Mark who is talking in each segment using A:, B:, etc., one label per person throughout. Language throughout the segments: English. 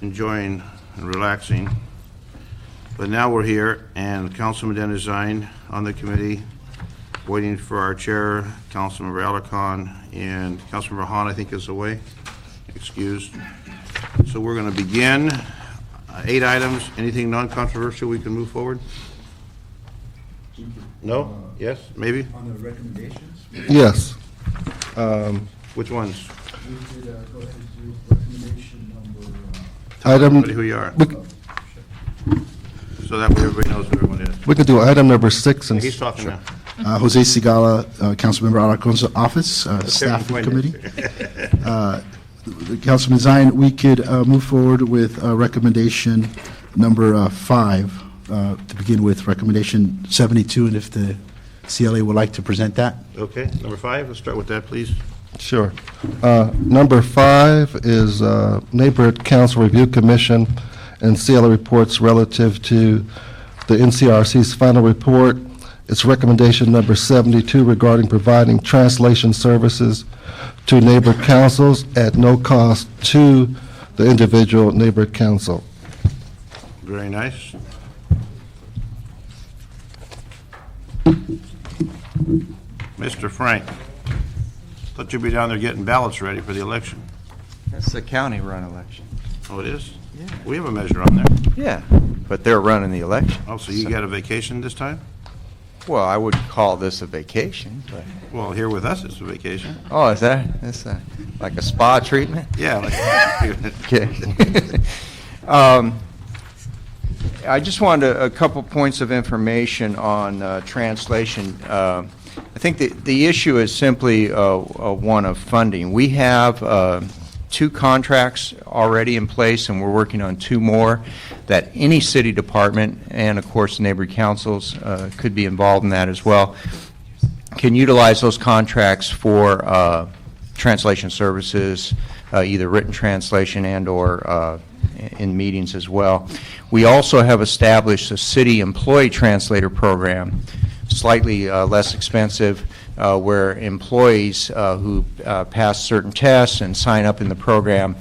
A: enjoying and relaxing. But now we're here, and Councilman Denizine on the committee, waiting for our chair, Councilmember Alarcon, and Councilmember Hahn, I think, is away, excused. So we're going to begin. 8 items. Anything non-controversial we can move forward? No? Yes? Maybe?
B: On the recommendations,
C: Yes.
A: Which ones?
B: we could go ahead and do recommendation number,
A: Tell
C: Item-
A: everybody who you are, so that way everybody knows who everyone is.
C: We could do item number 6 and
A: He's talking now.
D: Jose Sigala, Councilmember Alarcon's office, staff
A: Kevin
D: committee.
A: Quinn.
D: Councilman Zine, we could move forward with recommendation number 5, to begin with recommendation 72, and if the CLA would like to present that.
A: Okay, number 5, let's start with that, please.
C: Sure. Number 5 is Neighborhood Council Review Commission and CLA reports relative to the NCRC's final report. It's recommendation number 72 regarding providing translation services to neighborhood councils at no cost to the individual neighborhood council.
A: Very nice. Mr. Frank, thought you'd be down there getting ballots ready for the election.
E: That's the county-run election.
A: Oh, it is?
E: Yeah.
A: We have a measure on there.
E: Yeah, but they're running the election.
A: Oh, so you got a vacation this time?
E: Well, I wouldn't call this a vacation, but,
A: Well, here with us, it's a vacation.
E: oh, is that, like a spa treatment?
A: Yeah, like,
E: Okay. I just wanted a couple points of information on translation. I think the issue is simply one of funding. We have 2 contracts already in place, and we're working on 2 more that any city department, and of course neighborhood councils could be involved in that as well, can utilize those contracts for translation services, either written translation and or in meetings as well. We also have established a city employee translator program, slightly less expensive, where employees who pass certain tests and sign up in the program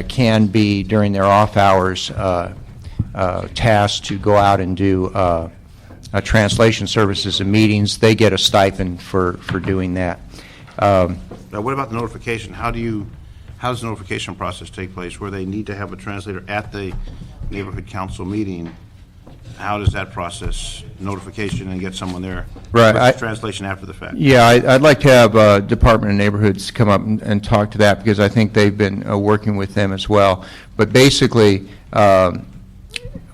E: can be, during their off hours, tasked to go out and do translation services and meetings. They get a stipend for doing that.
A: now what about the notification? How does the notification process take place, where they need to have a translator at the neighborhood council meeting? How does that process, notification and get someone there?
E: Right,
A: What's the translation after the fact?
E: Yeah, I'd like to have Department of Neighborhoods come up and talk to that, because I think they've been working with them as well. But basically, all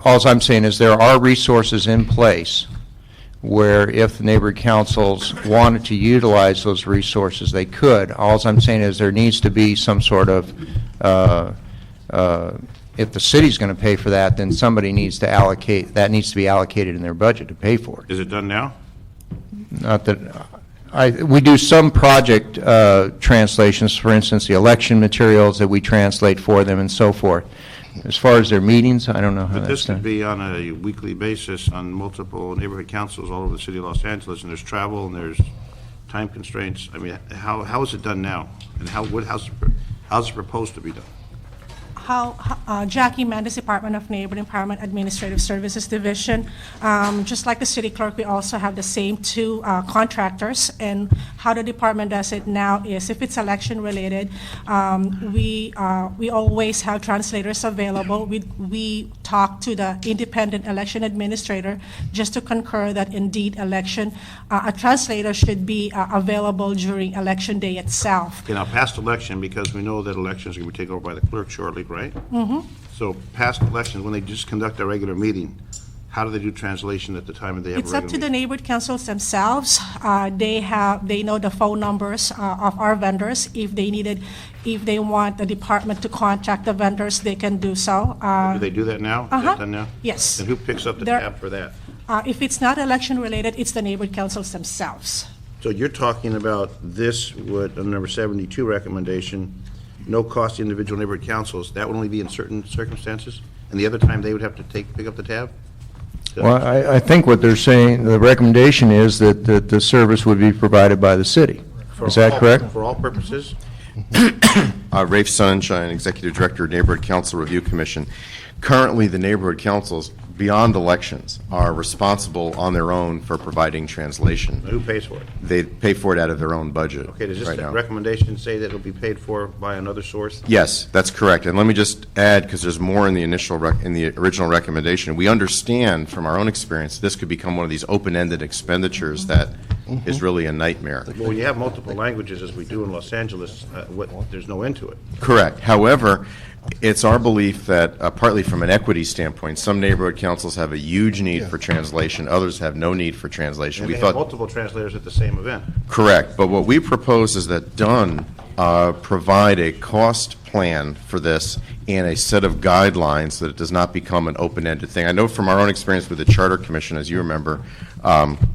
E: I'm saying is there are resources in place where if the neighborhood councils wanted to utilize those resources, they could. All I'm saying is there needs to be some sort of, if the city's going to pay for that, then somebody needs to allocate, that needs to be allocated in their budget to pay for it.
A: Is it done now?
E: Not that, we do some project translations, for instance, the election materials that we translate for them and so forth. As far as their meetings, I don't know how
A: But this
E: that's
A: could
E: done.
A: be on a weekly basis on multiple neighborhood councils all over the city of Los Angeles, and there's travel and there's time constraints. I mean, how is it done now? And how's it proposed to be done?
F: Jackie Mendes, Department of Neighborhood Empowerment Administrative Services Division. Just like the city clerk, we also have the same 2 contractors. And how the department does it now is, if it's election related, we always have translators available. We talk to the independent election administrator just to concur that indeed a translator should be available during election day itself.
A: Okay, now past election, because we know that elections are going to be taken over by the clerk shortly, right? Mm-hmm. So past elections, when they just conduct a regular meeting, how do they do translation at the time that they have a
F: It's
A: regular
F: up to the
A: meeting?
F: neighborhood councils themselves. They know the phone numbers of our vendors. If they want the department to contact the vendors, they can do so.
A: Do they do that now? Is
F: Uh-huh.
A: that done now?
F: Yes.
A: And who picks up the
F: There-
A: tab for that?
F: If it's not election related, it's the neighborhood councils themselves.
A: So you're talking about this, what, number 72 recommendation, no cost to individual neighborhood councils, that would only be in certain circumstances? And the other time, they would have to pick up the tab?
E: Well, I think what they're saying, the recommendation is that the service would be provided by the city.
A: For
E: Is that
A: all-
E: correct?
A: For all purposes?
G: Rafe Sunshine, Executive Director, Neighborhood Council Review Commission. Currently, the neighborhood councils, beyond elections, are responsible on their own for providing translation.
A: Who pays for it?
G: They pay for it out of their own budget
A: Okay, does
G: right
A: this
G: now.
A: recommendation say that it'll be paid for by another source?
G: Yes, that's correct. And let me just add, because there's more in the in the original recommendation. We understand from our own experience this could become one of these open-ended expenditures that is really a nightmare.
A: Well, when you have multiple languages, as we do in Los Angeles, there's no end to it.
G: Correct. However, it's our belief that, partly from an equity standpoint, some neighborhood councils have a huge need for translation, others have no need for translation.
A: And
G: We
A: they have
G: thought,
A: multiple translators at the same event.
G: correct, but what we propose is that Dunn provide a cost plan for this and a set of guidelines so that it does not become an open-ended thing. I know from our own experience with the Charter Commission, as you remember,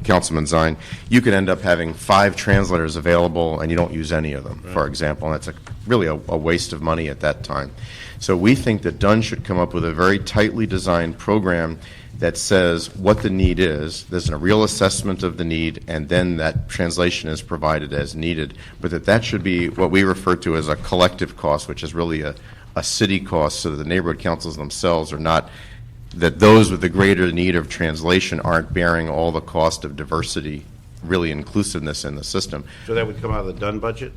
G: Councilman Zine, you could end up having 5 translators available and you don't use any of them, for example, and that's really a waste of money at that time. So we think that Dunn should come up with a very tightly designed program that says what the need is, there's a real assessment of the need, and then that translation is provided as needed, but that should be what we refer to as a collective cost, which is really a city cost, so that the neighborhood councils themselves are not, that those with the greater need of translation aren't bearing all the cost of diversity, really inclusiveness in the system.
A: So that would come out of the Dunn budget?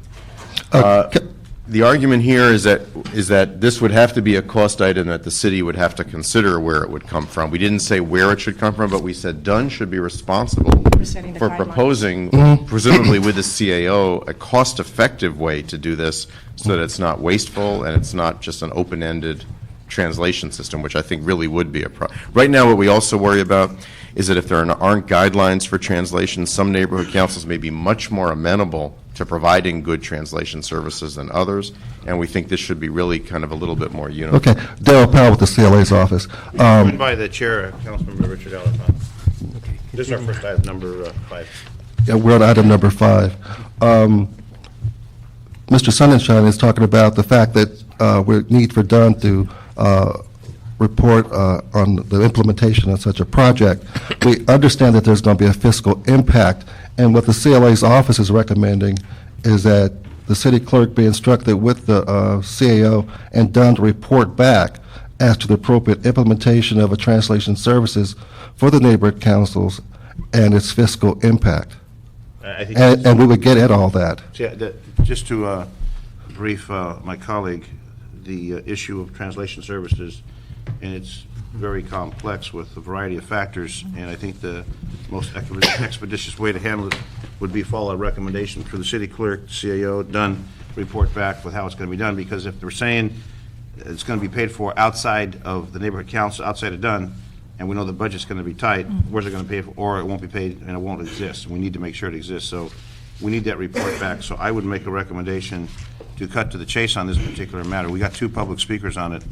G: The argument here is that this would have to be a cost item that the city would have to consider where it would come from. We didn't say where it should come from, but we said Dunn should be responsible
F: For setting the
G: for
F: guidelines.
G: proposing, presumably with the CAO, a cost-effective way to do this so that it's not wasteful and it's not just an open-ended translation system, which I think really would be a problem. Right now, what we also worry about is that if there aren't guidelines for translation, some neighborhood councils may be much more amenable to providing good translation services than others, and we think this should be really kind of a little bit more uniform.
C: Okay, Darrell Powell with the CLA's office.
A: Joined by the chair, Councilmember Richard Alapont. This is our first item, number 5.
C: Yeah, we're on item number 5. Mr. Sonnenschein is talking about the fact that we need for Dunn to report on the implementation of such a project. We understand that there's going to be a fiscal impact, and what the CLA's office is recommending is that the city clerk be instructed with the CAO and Dunn to report back as to the appropriate implementation of a translation services for the neighborhood councils and its fiscal impact.
A: I think
C: And we would get at all that.
A: just to brief my colleague, the issue of translation services, and it's very complex with a variety of factors, and I think the most expeditious way to handle it would be follow a recommendation for the city clerk, CAO, Dunn, report back with how it's going to be done, because if they're saying it's going to be paid for outside of the neighborhood council, outside of Dunn, and we know the budget's going to be tight, where's it going to pay for, or it won't be paid and it won't exist. We need to make sure it exists, so we need that report back. So I would make a recommendation to cut to the chase on this particular matter. We got 2 public speakers on it,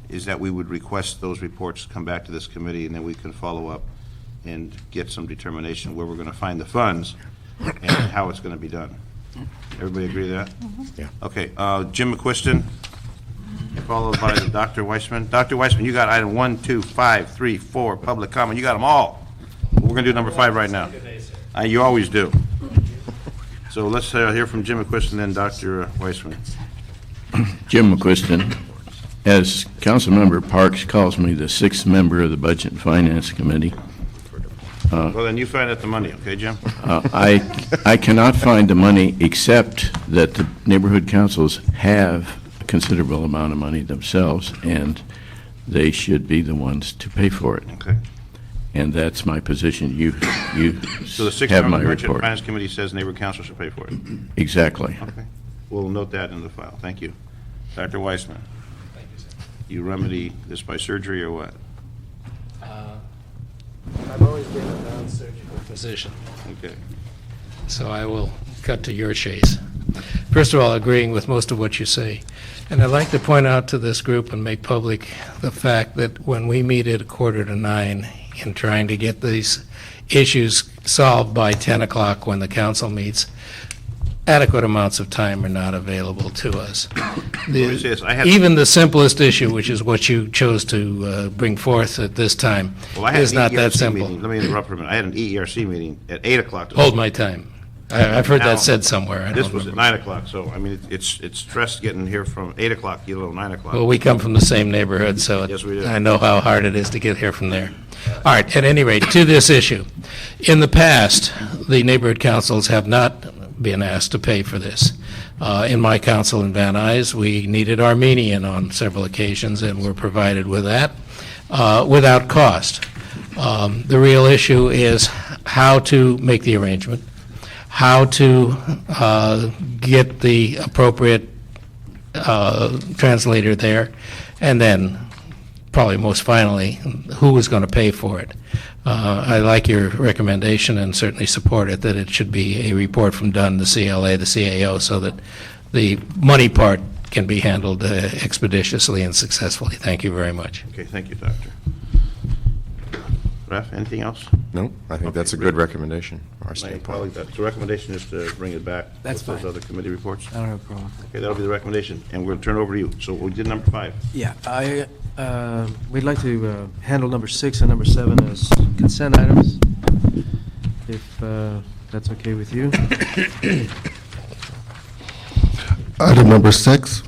A: is that we would request those reports come back to this committee, and then we can follow up and get some determination where we're going to find the funds and how it's going to be done. Everybody agree to that?
G: Yeah.
A: Okay, Jim McQuiston, followed by Dr. Weissman. Dr. Weissman, you got item 1, 2, 5, 3, 4, public comment. You got them all. We're going to do number 5 right now. You always do. So let's hear from Jim McQuiston, then Dr. Weissman.
H: Jim McQuiston. As Councilmember Parks calls me, the 6th member of the Budget and Finance Committee,
A: Well, then you find out the money, okay, Jim?
H: I cannot find the money except that the neighborhood councils have a considerable amount of money themselves, and they should be the ones to pay for it.
A: Okay.
H: And that's my position. You
A: So the 6th
H: have
A: member
H: my
A: of the Budget and
H: report.
A: Finance Committee says neighborhood council should pay for it.
H: Exactly.
A: Okay. We'll note that in the file. Thank you. Dr. Weissman. You remedy this by surgery or what?
I: I've always been a non-surgical physician,
A: Okay.
I: so I will cut to your chase. First of all, agreeing with most of what you say. And I'd like to point out to this group and make public the fact that when we meet at 8:45 in trying to get these issues solved by 10 o'clock when the council meets, adequate amounts of time are not available to us.
A: me say this, I had-
I: Even the simplest issue, which is what you chose to bring forth at this time,
A: Well, I had
I: is
A: an
I: not that
A: EERC
I: simple.
A: meeting. Let me interrupt for a minute. I had an EERC meeting at 8 o'clock.
I: Hold my time. I've heard
A: Now,
I: that said somewhere. I
A: This
I: don't
A: was at
I: remember.
A: 9 o'clock, so, I mean, it's stressed getting here from 8 o'clock, you know, 9 o'clock.
I: Well, we come from the same neighborhood, so
A: Yes, we do.
I: I know how hard it is to get here from there. All right, at any rate, to this issue. In the past, the neighborhood councils have not been asked to pay for this. In my council in Van Nuys, we needed Armenian on several occasions and were provided with that without cost. The real issue is how to make the arrangement, how to get the appropriate translator there, and then, probably most finally, who is going to pay for it. I like your recommendation and certainly support it, that it should be a report from Dunn, the CLA, the CAO, so that the money part can be handled expeditiously and successfully. Thank you very much.
A: Okay, thank you, Doctor. Raf, anything else?
G: No, I think that's a good recommendation, from our
A: My
G: standpoint.
A: colleague, the recommendation is to bring it back.
J: That's
A: with those
J: fine.
A: other committee reports.
J: I don't have a problem.
A: Okay, that'll be the recommendation, and we'll turn it over to you. So we did number 5.
J: Yeah, we'd like to handle number 6 and number 7 as consent items, if that's okay with you.
C: Item number 6.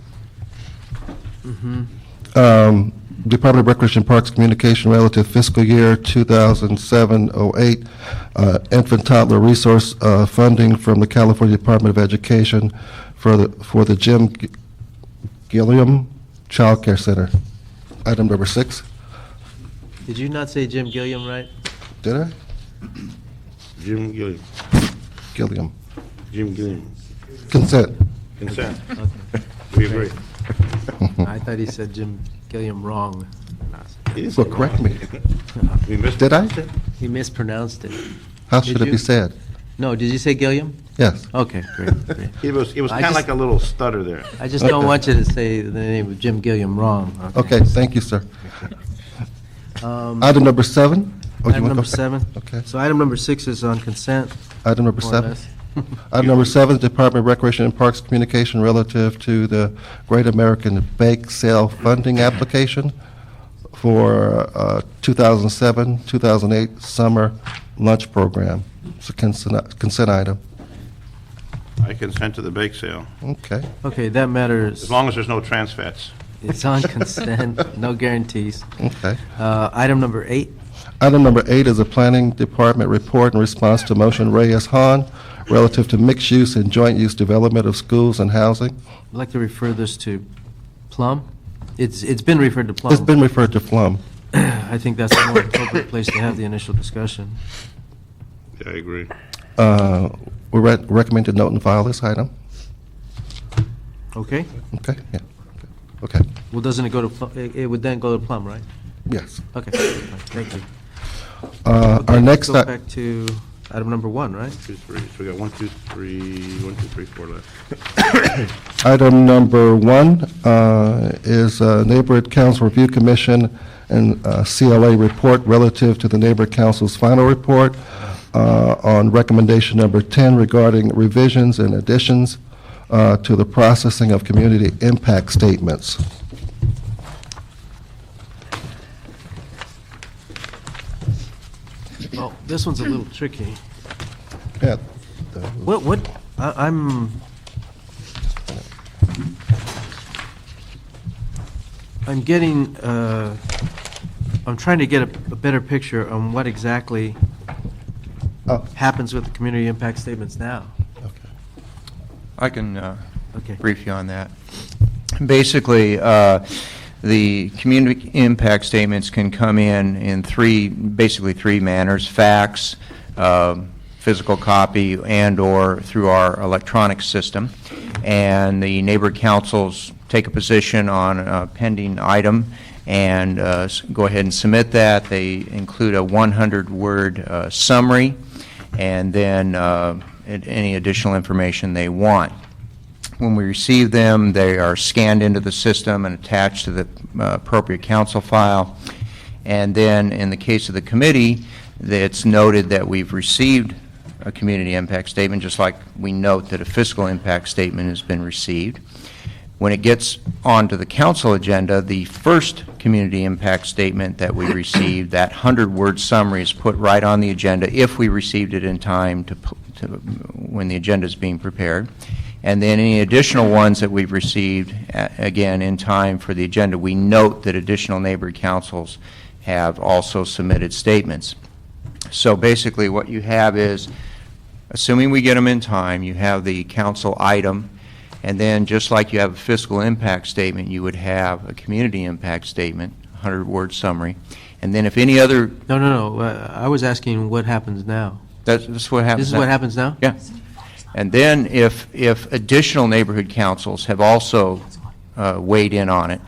C: Department of Recreation and Parks Communication relative fiscal year 2007-08 infant toddler resource funding from the California Department of Education for the Jim Gilliam Child Care Center. Item number 6.
J: Did you not say Jim Gilliam right?
C: Did I?
A: Jim Gilliam.
C: Gilliam.
A: Jim Gilliam.
C: Consent.
A: Consent.
J: Okay.
A: We agree.
J: I thought he said Jim Gilliam wrong.
A: He didn't
C: Well,
A: say
C: correct
A: wrong.
C: me.
A: We missed
C: Did I?
J: He mispronounced it.
C: How
J: Did
C: should it
J: you?
C: be said?
J: No, did you say Gilliam?
C: Yes.
J: Okay, great, great.
A: It was
J: I
A: kind of
J: just-
A: like a little stutter there.
J: I just don't want you to say the name of Jim Gilliam wrong.
C: Okay, thank you, sir.
J: Um,
C: Item number 7? Oh, you
J: Item
C: wanna go
J: number
C: first?
J: 7.
C: Okay.
J: So item number 6 is on consent,
C: Item number
J: more or
C: 7.
J: less.
C: Item number 7, Department of Recreation and Parks Communication relative to the Great American Bake Sale funding application for 2007-2008 summer lunch program. It's a consent item.
A: I consent to the bake sale,
C: Okay.
J: Okay, that matters.
A: as long as there's no trans fats.
J: It's on consent, no guarantees.
C: Okay.
J: Item number 8.
C: Item number 8 is a Planning Department report in response to motion Reyes Hahn relative to mixed-use and joint-use development of schools and housing.
J: I'd like to refer this to Plum. It's been referred to Plum.
C: It's been referred to Flum.
J: I think that's the more appropriate place to have the initial discussion.
A: Yeah, I agree.
C: We recommend to note and file this item.
J: Okay?
C: Okay, yeah. Okay,
J: Well, doesn't it go to, it would then go to Plum, right?
C: yes.
J: Okay, fine, thank you.
C: Our
J: Okay,
C: next,
J: Let's go back to item number 1, right?
A: 2, 3. So we got 1, 2, 3, 4 left.
C: item number 1 is Neighborhood Council Review Commission and CLA report relative to the Neighborhood Council's final report on recommendation number 10 regarding revisions and additions to the processing of community impact statements.
J: Oh, this one's a little tricky.
C: Yeah.
J: I'm getting, I'm trying to get a better picture on what exactly
C: Oh,
J: happens with the community impact statements now.
C: okay.
E: I can
J: Okay.
E: brief you on that. Basically, the community impact statements can come in basically three manners: fax, physical copy, and/or through our electronic system. And the neighborhood councils take a position on a pending item and go ahead and submit that. They include a 100-word summary and then any additional information they want. When we receive them, they are scanned into the system and attached to the appropriate council file. And then in the case of the committee, it's noted that we've received a community impact statement, just like we note that a fiscal impact statement has been received. When it gets onto the council agenda, the first community impact statement that we received, that 100-word summary, is put right on the agenda if we received it in time when the agenda is being prepared. And then any additional ones that we've received, again, in time for the agenda, we note that additional neighborhood councils have also submitted statements. So basically what you have is, assuming we get them in time, you have the council item, and then just like you have a fiscal impact statement, you would have a community impact statement, 100-word summary. And then if any other...
J: No. I was asking what happens now.
E: That's what happens
J: This is
E: now.
J: what happens now?
E: Yeah. And then if additional neighborhood councils have also weighed in on it,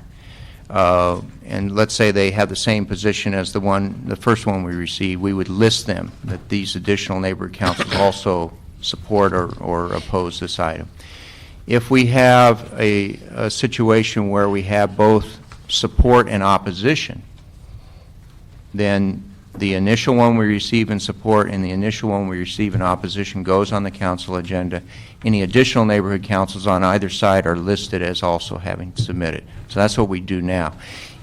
E: and let's say they have the same position as the first one we received, we would list them, that these additional neighborhood councils also support or oppose this item. If we have a situation where we have both support and opposition, then the initial one we receive in support and the initial one we receive in opposition goes on the council agenda. Any additional neighborhood councils on either side are listed as also having submitted. So that's what we do now.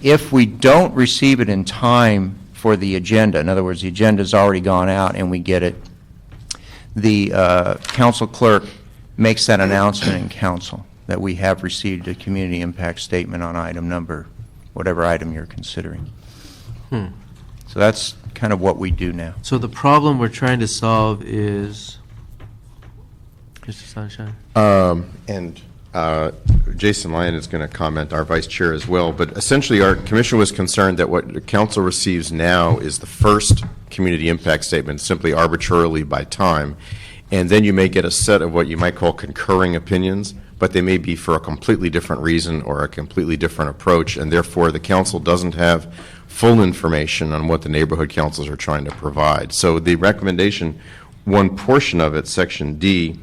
E: If we don't receive it in time for the agenda, in other words, the agenda's already gone out and we get it, the council clerk makes that announcement in council that we have received a community impact statement on item number, whatever item you're considering. So that's kind of what we do now.
J: So the problem we're trying to solve is, Mr. Sunshine?
G: And Jason Lyon is going to comment, our vice chair as well, but essentially our commission was concerned that what the council receives now is the first community impact statement, simply arbitrarily by time, and then you may get a set of what you might call concurring opinions, but they may be for a completely different reason or a completely different approach, and therefore the council doesn't have full information on what the neighborhood councils are trying to provide. So the recommendation, one portion of it, section D,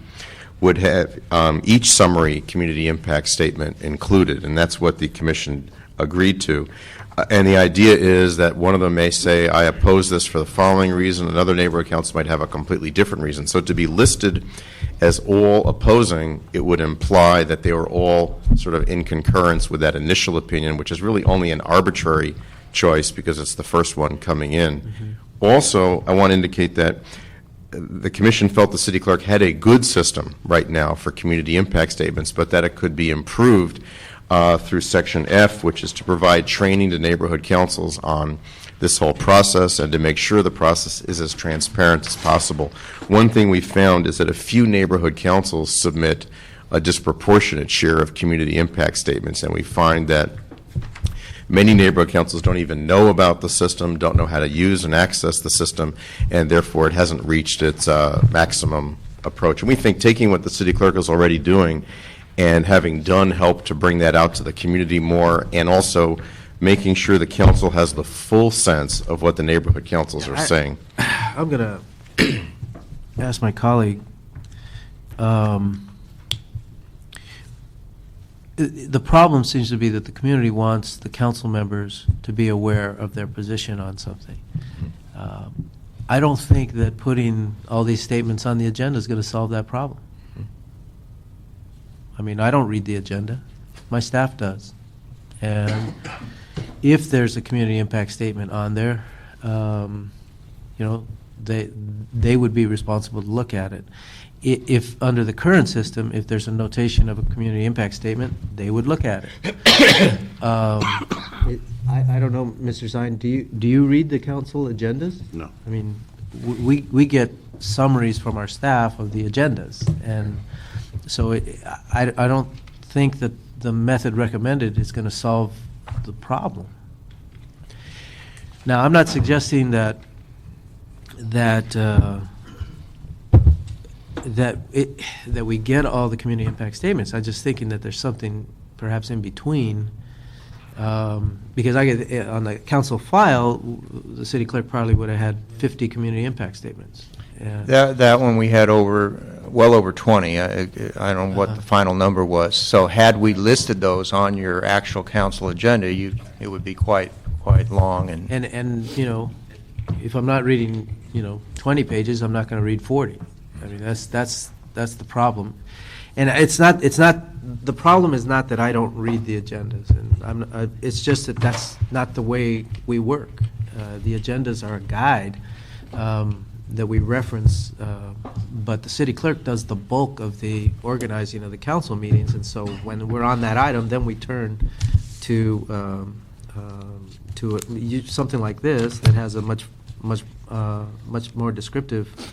G: would have each summary community impact statement included, and that's what the commission agreed to. And the idea is that one of them may say, I oppose this for the following reason. Another neighborhood council might have a completely different reason. So to be listed as all opposing, it would imply that they were all sort of in concurrence with that initial opinion, which is really only an arbitrary choice because it's the first one coming in. Also, I want to indicate that the commission felt the city clerk had a good system right now for community impact statements, but that it could be improved through section F, which is to provide training to neighborhood councils on this whole process and to make sure the process is as transparent as possible. One thing we found is that a few neighborhood councils submit a disproportionate share of community impact statements, and we find that many neighborhood councils don't even know about the system, don't know how to use and access the system, and therefore it hasn't reached its maximum approach. And we think taking what the city clerk is already doing and having done help to bring that out to the community more, and also making sure the council has the full sense of what the neighborhood councils are saying.
J: I'm going to ask my colleague. The problem seems to be that the community wants the council members to be aware of their position on something. I don't think that putting all these statements on the agenda is going to solve that problem. I mean, I don't read the agenda. My staff does. And if there's a community impact statement on there, you know, they would be responsible to look at it. If under the current system, if there's a notation of a community impact statement, they would look at it. I don't know, Mr. Zine, do you read the council agendas?
A: No.
J: I mean, we get summaries from our staff of the agendas, and so I don't think that the method recommended is going to solve the problem. Now, I'm not suggesting that we get all the community impact statements. I'm just thinking that there's something perhaps in between, because I get on the council file, the city clerk probably would have had 50 community impact statements.
E: That one we had well over 20. I don't know what the final number was. So had we listed those on your actual council agenda, it would be quite long.
J: And you know, if I'm not reading 20 pages, I'm not going to read 40. I mean, that's the problem, and it's not the problem is not that I don't read the agendas, and it's just that that's not the way we work. The agendas are a guide, that we reference, but the city clerk does the bulk of the organizing of the council meetings, and so when we're on that item, then we turn to something like this that has a much more descriptive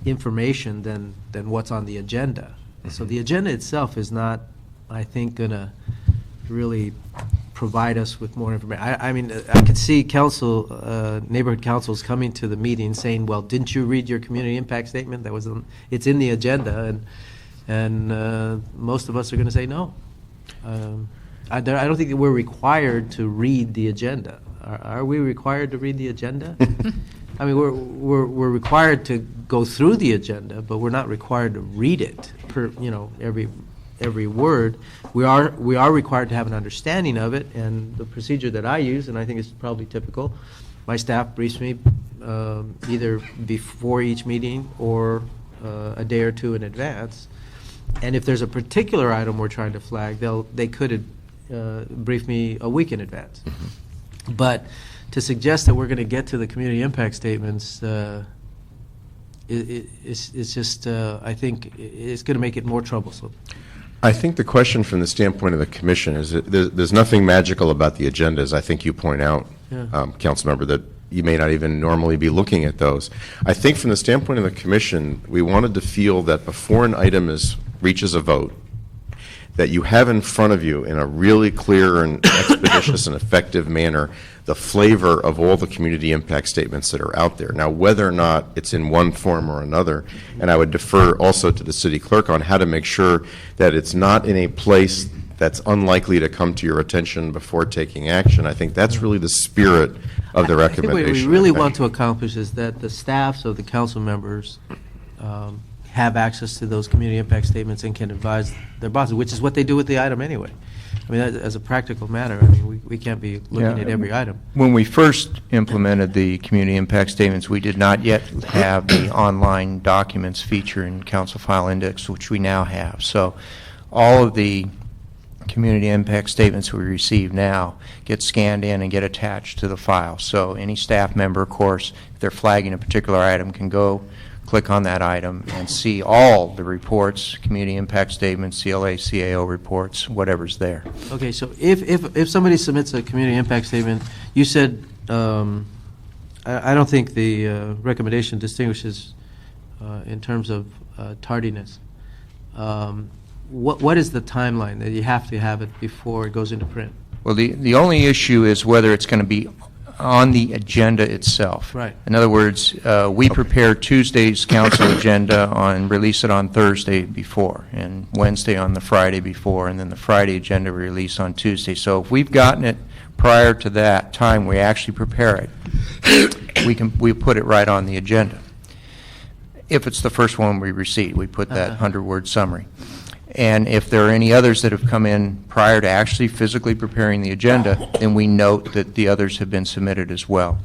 J: information than what's on the agenda. So the agenda itself is not, I think, going to really provide us with more information. I mean, I could see neighborhood councils coming to the meeting saying, "Well, didn't you read your community impact statement? It's in the agenda," and most of us are going to say no. I don't think that we're required to read the agenda. Are we required to read the agenda? I mean, we're required to go through the agenda, but we're not required to read it per every word. We are required to have an understanding of it, and the procedure that I use, and I think it's probably typical, my staff briefs me either before each meeting or a day or two in advance. And if there's a particular item we're trying to flag, they could brief me a week in advance. But to suggest that we're going to get to the community impact statements, it's just, I think it's going to make it more troublesome.
G: I think the question from the standpoint of the commission is that there's nothing magical about the agendas. I think you point out, Councilmember, that you may not even normally be looking at those. I think from the standpoint of the commission, we wanted to feel that before an item reaches a vote, that you have in front of you in a really clear and expeditious and effective manner the flavor of all the community impact statements that are out there. Now, whether or not it's in one form or another, and I would defer also to the city clerk on how to make sure that it's not in a place that's unlikely to come to your attention before taking action. I think that's really the spirit of the recommendation.
J: I think what we really want to accomplish is that the staffs of the council members have access to those community impact statements and can advise their bosses, which is what they do with the item anyway. I mean, as a practical matter, I mean, we can't be looking at every item.
E: When we first implemented the community impact statements, we did not yet have the online documents feature in Council File Index, which we now have. So all of the community impact statements we receive now get scanned in and get attached to the file. So any staff member, of course, if they're flagging a particular item, can go click on that item and see all the reports, community impact statements, CLA, CAO reports, whatever's there.
J: Okay, so if somebody submits a community impact statement, you said, I don't think the recommendation distinguishes in terms of tardiness. What is the timeline that you have to have it before it goes into print?
E: Well, the only issue is whether it's going to be on the agenda itself.
J: Right.
E: In other words, we prepare Tuesday's council agenda and release it on Thursday before, and Wednesday on the Friday before, and then the Friday agenda we release on Tuesday. So if we've gotten it prior to that time, we actually prepare it. We put it right on the agenda. If it's the first one we receive, we put that 100-word summary. And if there are any others that have come in prior to actually physically preparing the agenda, then we note that the others have been submitted as well.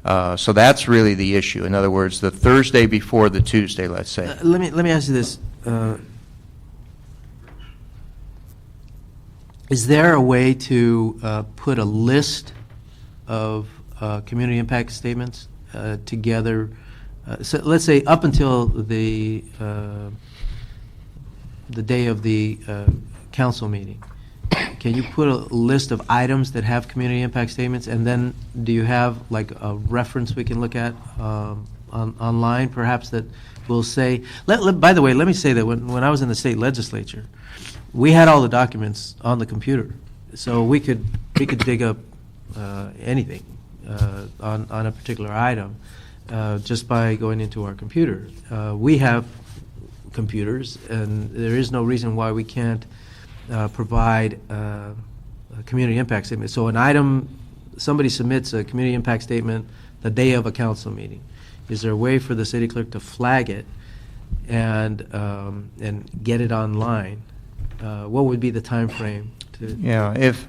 E: So that's really the issue. In other words, the Thursday before the Tuesday, let's say.
J: Let me ask you this. Is there a way to put a list of community impact statements together? So let's say up until the day of the council meeting, can you put a list of items that have community impact statements, and then do you have like a reference we can look at online, perhaps, that will say, by the way, let me say that when I was in the state legislature, we had all the documents on the computer, so we could dig up anything on a particular item just by going into our computer. We have computers, and there is no reason why we can't provide a community impact statement. So an item, somebody submits a community impact statement the day of a council meeting. Is there a way for the city clerk to flag it and get it online? What would be the time frame?
E: Yeah, if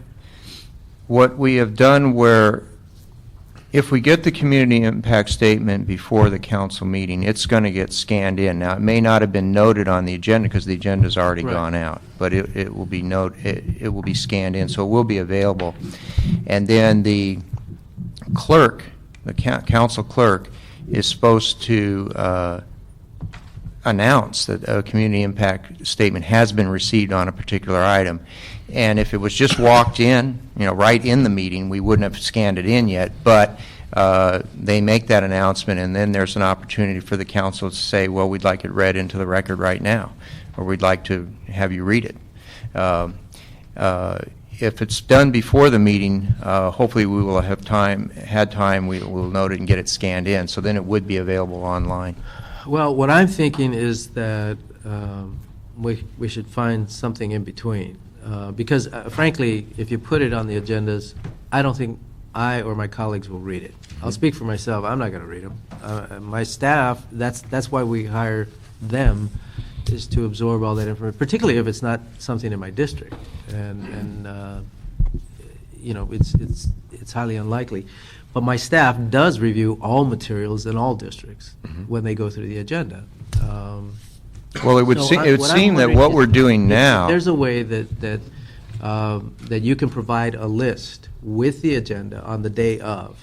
E: what we have done where if we get the community impact statement before the council meeting, it's going to get scanned in. Now, it may not have been noted on the agenda because the agenda's already gone out, but it will be it will be scanned in, so it will be available. And then the clerk, the council clerk, is supposed to announce that a community impact statement has been received on a particular item. And if it was just walked in, right in the meeting, we wouldn't have scanned it in yet, but they make that announcement, and then there's an opportunity for the council to say, well, we'd like it read into the record right now, or we'd like to have you read it. If it's done before the meeting, hopefully we will have had time, we will note it and get it scanned in, so then it would be available online.
J: Well, what I'm thinking is that we should find something in between. Because frankly, if you put it on the agendas, I don't think I or my colleagues will read it. I'll speak for myself. I'm not going to read them. My staff, that's why we hire them, is to absorb all that information, particularly if it's not something in my district. And it's highly unlikely. But my staff does review all materials in all districts when they go through the agenda.
E: Well, it would seem that what we're doing now.
J: There's a way that you can provide a list with the agenda on the day of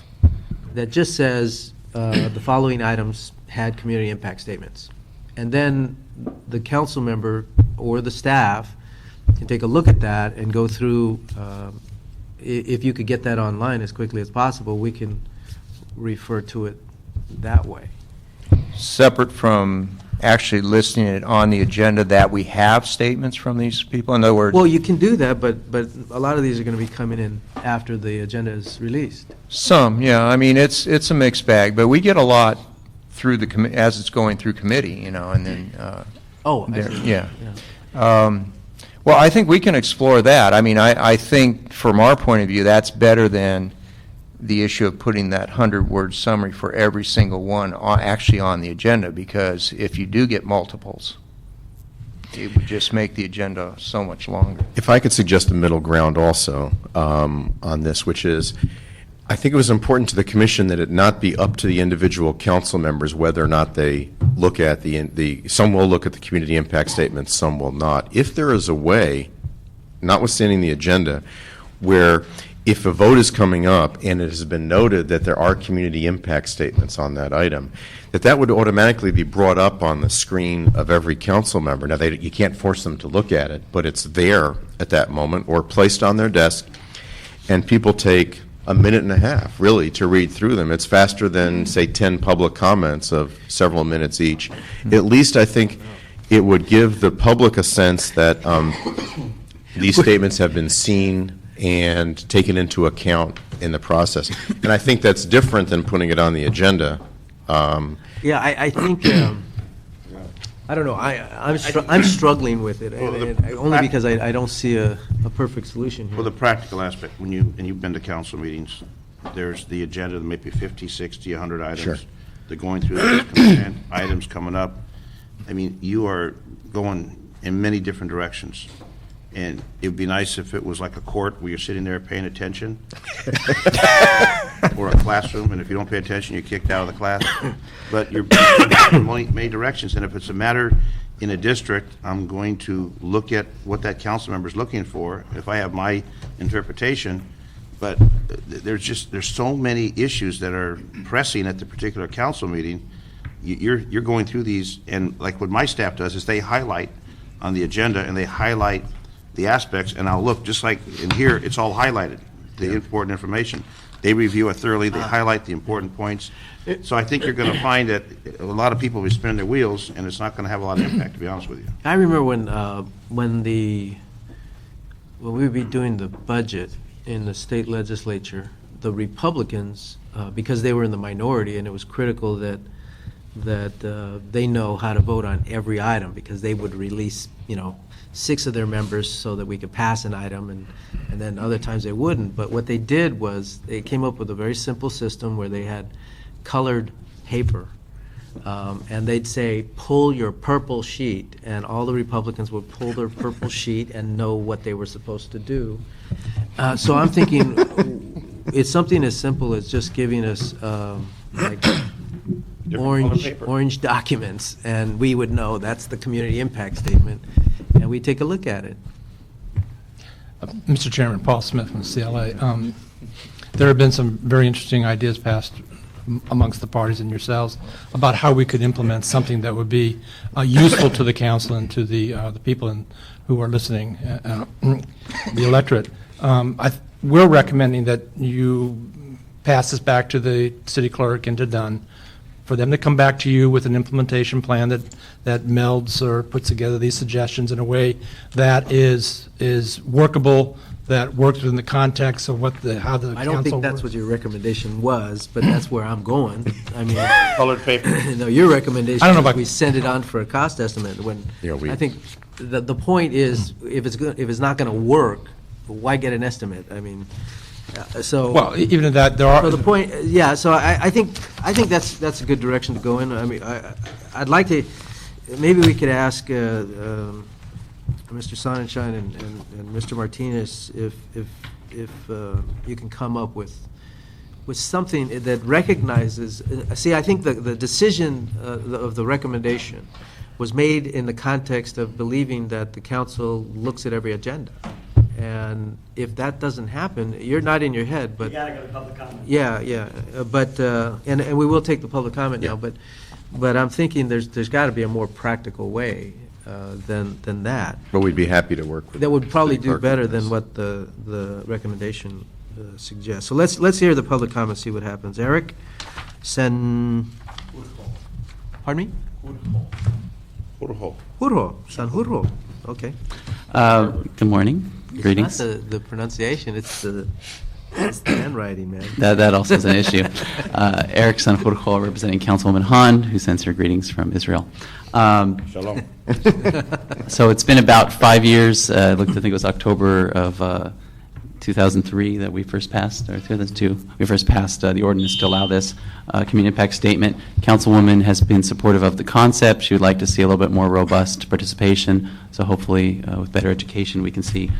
J: that just says the following items had community impact statements. And then the council member or the staff can take a look at that and go through. If you could get that online as quickly as possible, we can refer to it that way.
E: Separate from actually listing it on the agenda that we have statements from these people? In other words...
J: Well, you can do that, but a lot of these are going to be coming in after the agenda is released.
E: Some, yeah. I mean, it's a mixed bag, but we get a lot through the as it's going through committee, and then... yeah. Well, I think we can explore that. I mean, I think from our point of view, that's better than the issue of putting that 100-word summary for every single one actually on the agenda, because if you do get multiples, it would just make the agenda so much longer.
G: If I could suggest a middle ground also on this, which is, I think it was important to the commission that it not be up to the individual council members whether or not they look at some will look at the community impact statements, some will not. If there is a way, notwithstanding the agenda, where if a vote is coming up and it has been noted that there are community impact statements on that item, that would automatically be brought up on the screen of every council member. Now, you can't force them to look at it, but it's there at that moment or placed on their desk, and people take a minute and a half, really, to read through them. It's faster than, say, 10 public comments of several minutes each. At least I think it would give the public a sense that these statements have been seen and taken into account in the process. And I think that's different than putting it on the agenda.
J: Yeah, I think, I don't know, I'm struggling with it, only because I don't see a perfect solution here.
A: Well, the practical aspect, and you've been to council meetings, there's the agenda, there may be 50, 60, 100 items.
G: Sure.
A: They're going through those consent items coming up. I mean, you are going in many different directions. And it would be nice if it was like a court where you're sitting there paying attention, or a classroom, and if you don't pay attention, you're kicked out of the class. But you're in many directions, and if it's a matter in a district, I'm going to look at what that council member is looking for, if I have my interpretation. But there's so many issues that are pressing at the particular council meeting. You're going through these, and like what my staff does is they highlight on the agenda, and they highlight the aspects, and I'll look, just like in here, it's all highlighted, the important information. They review it thoroughly, they highlight the important points. So I think you're going to find that a lot of people will be spinning their wheels, and it's not going to have a lot of impact, to be honest with you.
J: I remember when we would be doing the budget in the state legislature, the Republicans, because they were in the minority, and it was critical that they know how to vote on every item, because they would release, 6 of their members so that we could pass an item, and then other times they wouldn't. But what they did was they came up with a very simple system where they had colored paper, and they'd say, pull your purple sheet, and all the Republicans would pull their purple sheet and know what they were supposed to do. So I'm thinking it's something as simple as just giving us like orange documents, and we would know that's the community impact statement, and we take a look at it.
K: Mr. Chairman, Paul Smith from CLA. There have been some very interesting ideas passed
I: amongst the parties and yourselves about how we could implement something that would be useful to the council and to the people who are listening, the electorate. We're recommending that you pass this back to the city clerk and to Dunn, for them to come back to you with an implementation plan that melds or puts together these suggestions in a way that is workable, that works within the context of how the council
J: I don't think that's
I: works.
J: what your recommendation was, but that's where I'm going. I mean,
A: Colored paper.
J: no, your recommendation
I: I don't know
J: is
I: about-
J: we send it on for a cost estimate, when,
G: Yeah,
J: I think the point is, if it's not going to work, why get an estimate? I mean, so.
I: Well, even in that, there are.
J: So the point, yeah, so I think that's a good direction to go in. I mean, I'd like to, maybe we could ask Mr. Sonnenschein and Mr. Martinez if you can come up with something that recognizes, see, I think the decision of the recommendation was made in the context of believing that the council looks at every agenda. And if that doesn't happen, you're not in your head, but.
K: You gotta go to public comment.
J: Yeah, but, and we will take the public comment now, but I'm thinking there's got to be a more practical way than that.
G: But we'd be happy to work with.
J: That would probably
G: the
J: do
G: clerk
J: better
G: on this.
J: than what the recommendation suggests. So let's hear the public comment, see what happens. Eric, Pardon me? Hurro, Sanjurjo, okay.
L: Good morning. Greetings.
J: It's not the pronunciation, it's the handwriting, man.
L: That also is an issue. Eric Sanjurjo, representing Councilwoman Han, who sends her greetings from Israel.
A: Shalom.
L: So it's been about 5 years. I think it was October of 2003 that we first passed, or 2002, we first passed the ordinance to allow this community impact statement. Councilwoman has been supportive of the concept. She would like to see a little bit more robust participation. So hopefully, with better education, we can see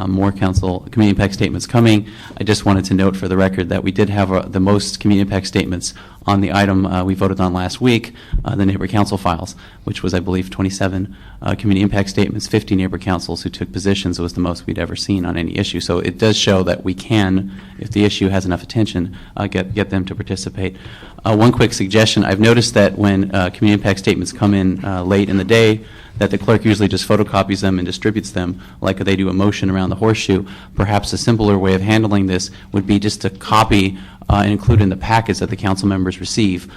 L: more community impact statements coming. I just wanted to note for the record that we did have the most community impact statements on the item we voted on last week, the neighbor council files, which was, I believe, 27 community impact statements, 50 neighbor councils who took positions. It was the most we'd ever seen on any issue. So it does show that we can, if the issue has enough attention, get them to participate. One quick suggestion: I've noticed that when community impact statements come in late in the day, that the clerk usually just photocopies them and distributes them like they do a motion around the horseshoe. Perhaps a simpler way of handling this would be just to copy and include in the packets that the council members receive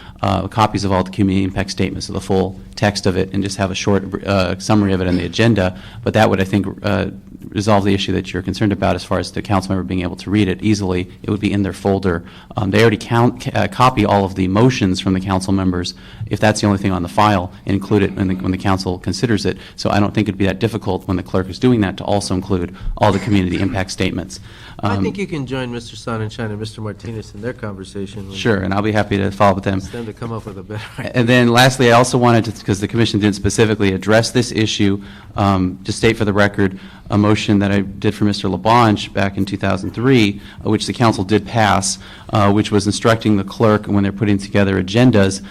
L: copies of all the community impact statements, so the full text of it, and just have a short summary of it on the agenda. But that would, I think, resolve the issue that you're concerned about as far as the council member being able to read it easily. It would be in their folder. They already copy all of the motions from the council members, if that's the only thing on the file, and include it when the council considers it. So I don't think it'd be that difficult when the clerk is doing that to also include all the community impact statements.
J: I think you can join Mr. Sonnenschein and Mr. Martinez in their conversation.
L: Sure, and I'll be happy to follow up with them.
J: Ask them to come up with a better idea.
L: And then lastly, I also wanted to, because the commission didn't specifically address this issue, to state for the record a motion that I did for Mr. LaBonge back in 2003, which the council did pass, which was instructing the clerk when they're putting together agendas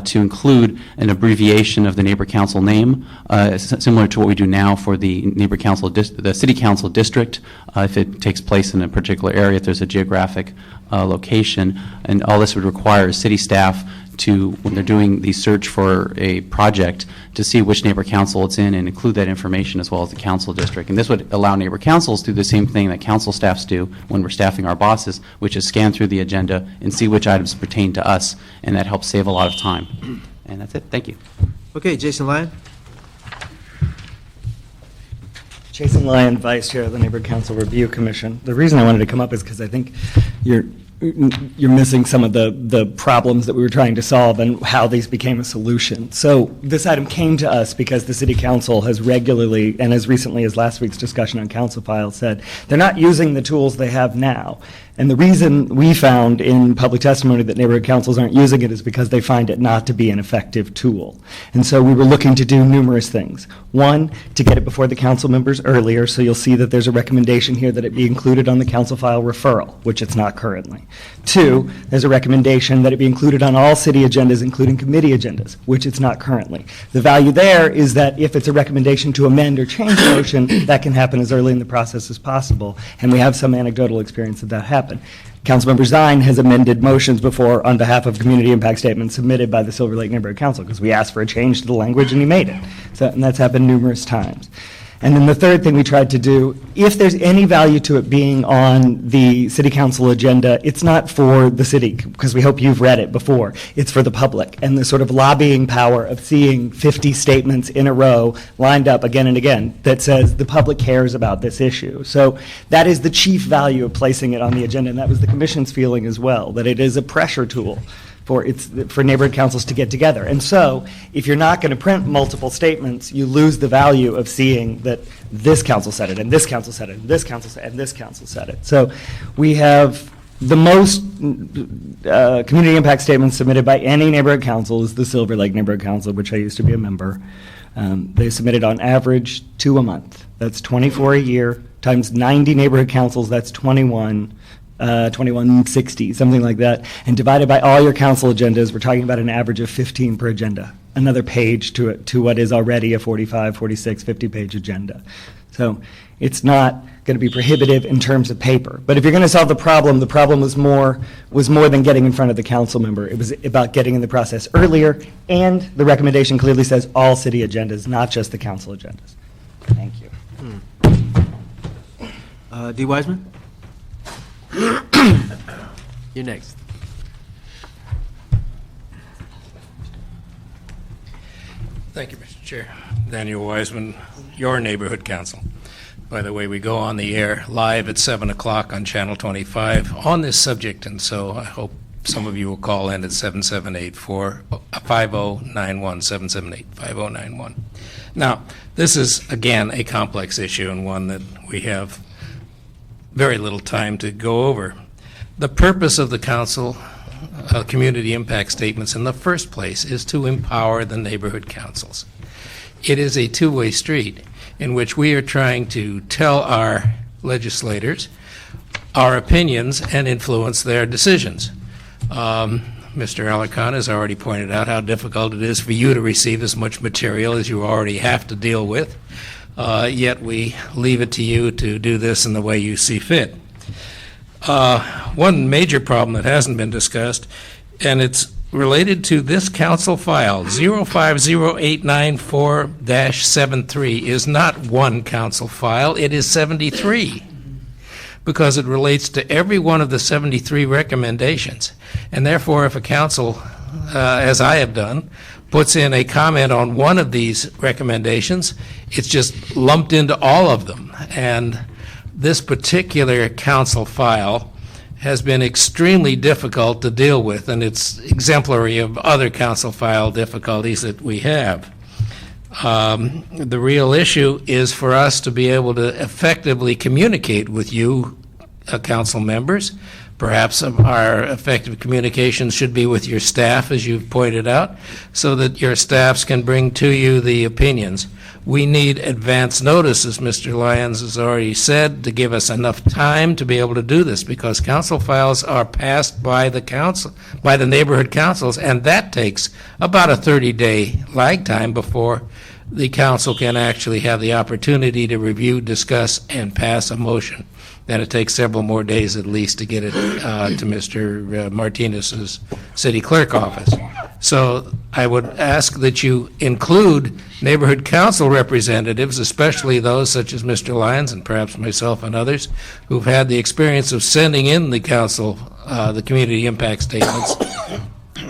L: to include an abbreviation of the neighbor council name, similar to what we do now for the neighbor council, the city council district, if it takes place in a particular area, if there's a geographic location. And all this would require is city staff to, when they're doing the search for a project, to see which neighbor council it's in and include that information as well as the council district. And this would allow neighbor councils to do the same thing that council staffs do when we're staffing our bosses, which is scan through the agenda and see which items pertain to us, and that helps save a lot of time. And that's it. Thank you.
J: Okay, Jason Lyon?
K: Jason Lyon, Vice Chair of the Neighborhood Council Review Commission. The reason I wanted to come up is because I think you're missing some of the problems that we were trying to solve and how these became a solution. So this item came to us because the City Council has regularly, and as recently as last week's discussion on council files, said they're not using the tools they have now. And the reason we found in public testimony that neighborhood councils aren't using it is because they find it not to be an effective tool. And so we were looking to do numerous things. One, to get it before the council members earlier, so you'll see that there's a recommendation here that it be included on the council file referral, which it's not currently. Two, there's a recommendation that it be included on all city agendas, including committee agendas, which it's not currently. The value there is that if it's a recommendation to amend or change a motion, that can happen as early in the process as possible, and we have some anecdotal experience of that happen. Councilmember Zine has amended motions before on behalf of community impact statements submitted by the Silver Lake Neighborhood Council, because we asked for a change to the language and he made it. So, and that's happened numerous times. And then the third thing we tried to do, if there's any value to it being on the city council agenda, it's not for the city, because we hope you've read it before. It's for the public, and the sort of lobbying power of seeing 50 statements in a row lined up again and again that says the public cares about this issue. So that is the chief value of placing it on the agenda, and that was the commission's feeling as well, that it is a pressure tool for neighborhood councils to get together. And so, if you're not going to print multiple statements, you lose the value of seeing that this council said it, and this council said it, and this council said it, and this council said it. So, we have the most community impact statements submitted by any neighborhood council is the Silver Lake Neighborhood Council, which I used to be a member. They submitted on average 2 a month. That's 24 a year, times 90 neighborhood councils, that's 2160, something like that, and divided by all your council agendas, we're talking about an average of 15 per agenda, another page to what is already a 45, 46, 50-page agenda. So it's not going to be prohibitive in terms of paper. But if you're going to solve the problem was more than getting in front of the council member. It was about getting in the process earlier, and the recommendation clearly says all city agendas, not just the council agendas. Thank you.
J: D. Wiseman? You're next.
I: Thank you, Mr. Chair. Daniel Wiseman, your neighborhood council. By the way, we go on the air live at 7 o'clock on Channel 25 on this subject, and so I hope some of you will call in at 778-5091, 778-5091. Now, this is, again, a complex issue and one that we have very little time to go over. The purpose of the council community impact statements in the first place is to empower the neighborhood councils. It is a two-way street in which we are trying to tell our legislators our opinions and influence their decisions. Mr. Alarcon has already pointed out how difficult it is for you to receive as much material as you already have to deal with. Yet we leave it to you to do this in the way you see fit. One major problem that hasn't been discussed, and it's related to this council file, 050894-73, is not one council file, it is 73, because it relates to every one of the 73 recommendations. And therefore, if a council, as I have done, puts in a comment on one of these recommendations, it's just lumped into all of them. And this particular council file has been extremely difficult to deal with, and it's exemplary of other council file difficulties that we have. The real issue is for us to be able to effectively communicate with you, council members. Perhaps our effective communication should be with your staff, as you've pointed out, so that your staffs can bring to you the opinions. We need advance notice, as Mr. Lyons has already said, to give us enough time to be able to do this, because council files are passed by the council, by the neighborhood councils, and that takes about a 30-day lag time before the council can actually have the opportunity to review, discuss, and pass a motion. Then it takes several more days at least to get it to Mr. Martinez's city clerk office. So I would ask that you include neighborhood council representatives, especially those such as Mr. Lyons and perhaps myself and others, who've had the experience of sending in the council the community impact statements,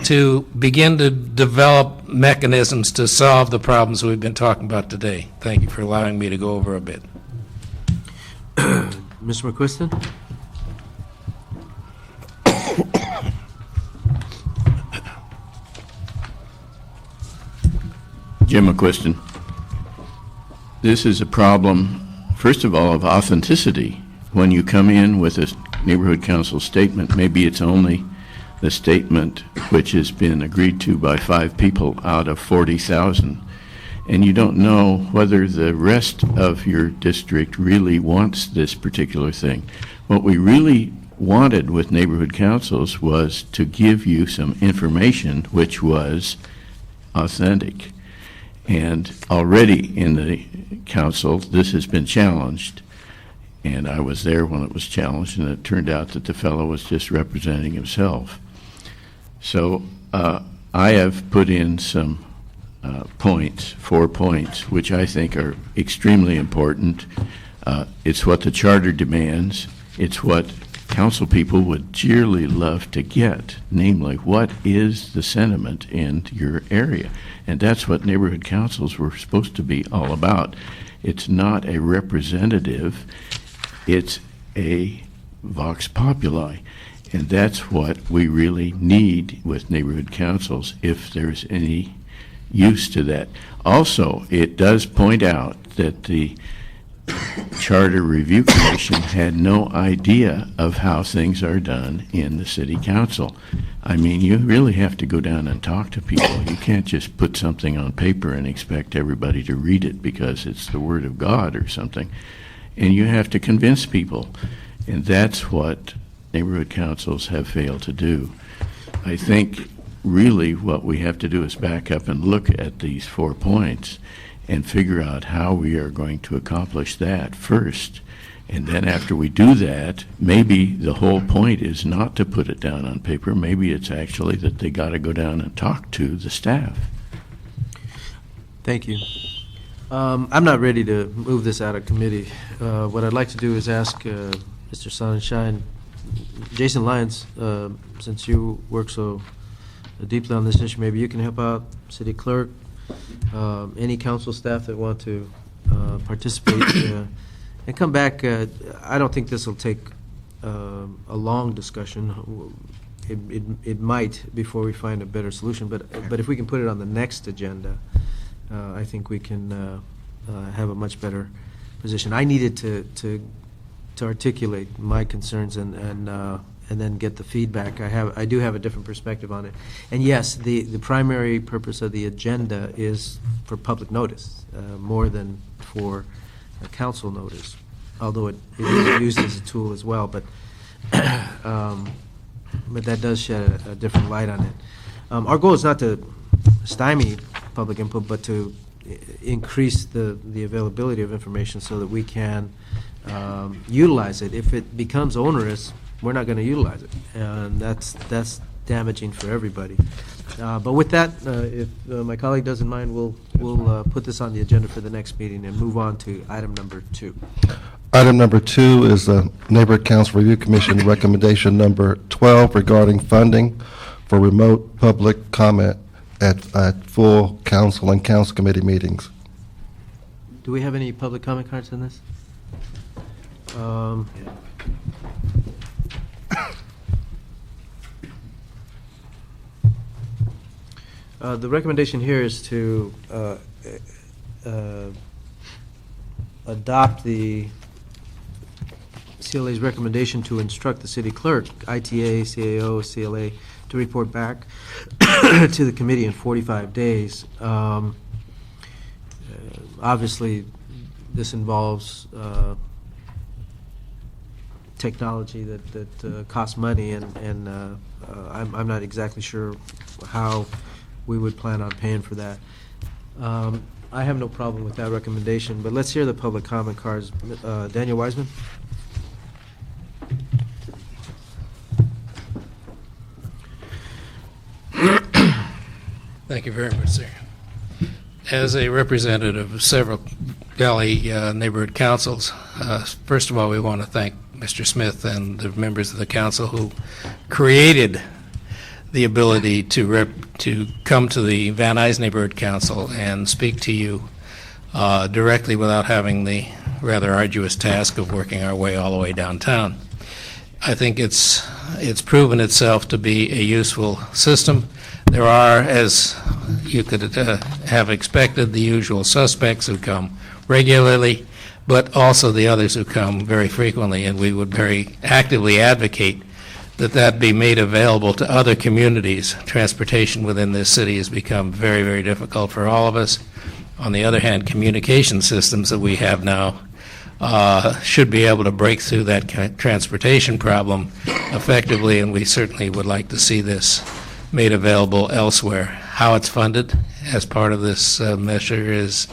I: to begin to develop mechanisms to solve the problems we've been talking about today. Thank you for allowing me to go over a bit.
J: Mr. McQuiston?
H: Jim McQuiston. This is a problem, first of all, of authenticity. When you come in with a neighborhood council statement, maybe it's only the statement which has been agreed to by 5 people out of 40,000. And you don't know whether the rest of your district really wants this particular thing. What we really wanted with neighborhood councils was to give you some information which was authentic. And already in the council, this has been challenged. And I was there when it was challenged, and it turned out that the fellow was just representing himself. So I have put in some points, 4 points, which I think are extremely important. It's what the charter demands. It's what council people would dearly love to get, namely, what is the sentiment in your area? And that's what neighborhood councils were supposed to be all about. It's not a representative, it's a vox populi. And that's what we really need with neighborhood councils, if there's any use to that. Also, it does point out that the Charter Review Commission had no idea of how things are done in the city council. I mean, you really have to go down and talk to people. You can't just put something on paper and expect everybody to read it because it's the word of God or something. And you have to convince people. And that's what neighborhood councils have failed to do. I think really what we have to do is back up and look at these 4 points and figure out how we are going to accomplish that first. And then after we do that, maybe the whole point is not to put it down on paper. Maybe it's actually that they got to go down and talk to the staff.
J: Thank you. I'm not ready to move this out of committee. What I'd like to do is ask Mr. Sonnenschein, Jason Lyons, since you work so deeply on this issue, maybe you can help out, city clerk, any council staff that want to participate, and come back. I don't think this will take a long discussion. It might before we find a better solution, but if we can put it on the next agenda, I think we can have a much better position. I needed to articulate my concerns and then get the feedback. I do have a different perspective on it. And yes, the primary purpose of the agenda is for public notice, more than for a council notice, although it is used as a tool as well, but that does shed a different light on it. Our goal is not to stymie public input, but to increase the availability of information so that we can utilize it. If it becomes onerous, we're not going to utilize it, and that's damaging for everybody. But with that, if my colleague doesn't mind, we'll put this on the agenda for the next meeting and move on to item number 2.
C: Item number 2 is the Neighborhood Council Review Commission recommendation number 12 regarding funding for remote public comment at full council and council committee meetings.
J: Do we have any public comment cards on this? The recommendation here is to adopt the CLA's recommendation to instruct the city clerk, ITA, CAO, CLA, to report back to the committee in 45 days. Obviously, this involves technology that costs money, and I'm not exactly sure how we would plan on paying for that. I have no problem with that recommendation, but let's hear the public comment cards. Daniel Wiseman?
I: Thank you very much, sir. As a representative of several Valley neighborhood councils, first of all, we want to thank Mr. Smith and the members of the council who created the ability to come to the Van Nuys Neighborhood Council and speak to you directly without having the rather arduous task of working our way all the way downtown. I think it's proven itself to be a useful system. There are, as you could have expected, the usual suspects who come regularly, but also the others who come very frequently, and we would very actively advocate that be made available to other communities. Transportation within this city has become very, very difficult for all of us. On the other hand, communication systems that we have now should be able to break through that transportation problem effectively, and we certainly would like to see this made available elsewhere. How it's funded as part of this measure is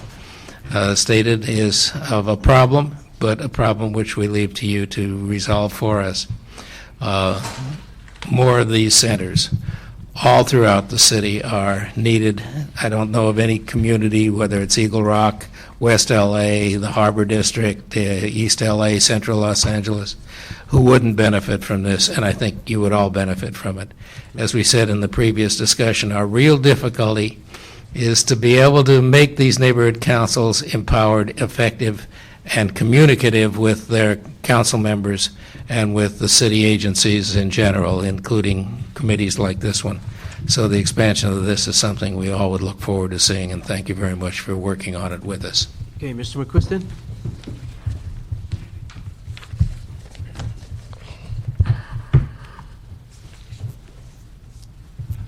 I: stated is of a problem, but a problem which we leave to you to resolve for us. More of these centers all throughout the city are needed. I don't know of any community, whether it's Eagle Rock, West LA, the Harbor District, East LA, Central Los Angeles, who wouldn't benefit from this, and I think you would all benefit from it. As we said in the previous discussion, our real difficulty is to be able to make these neighborhood councils empowered, effective, and communicative with their council members and with the city agencies in general, including committees like this one. So the expansion of this is something we all would look forward to seeing, and thank you very much for working on it with us.
J: Okay, Mr. McQuiston?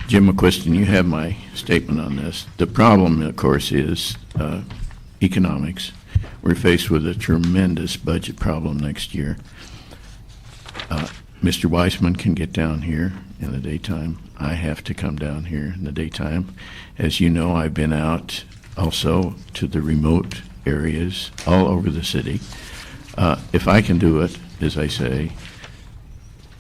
H: Jim McQuiston, you have my statement on this. The problem, of course, is economics. We're faced with a tremendous budget problem next year. Mr. Weissman can get down here in the daytime. I have to come down here in the daytime. As you know, I've been out also to the remote areas all over the city. If I can do it, as I say,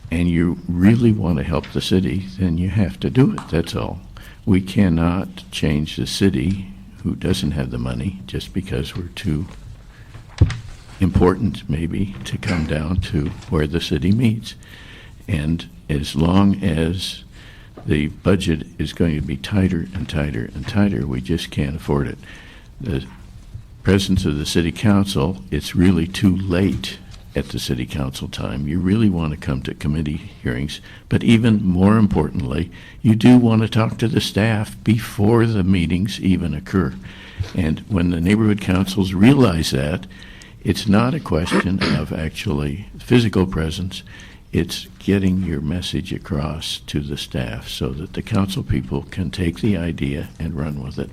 H: and you really want to help the city, then you have to do it, that's all. We cannot change the city who doesn't have the money just because we're too important, maybe, to come down to where the city meets. And as long as the budget is going to be tighter and tighter and tighter, we just can't afford it. The presence of the city council, it's really too late at the city council time. You really want to come to committee hearings, but even more importantly, you do want to talk to the staff before the meetings even occur. And when the neighborhood councils realize that, it's not a question of actually physical presence, it's getting your message across to the staff so that the council people can take the idea and run with it.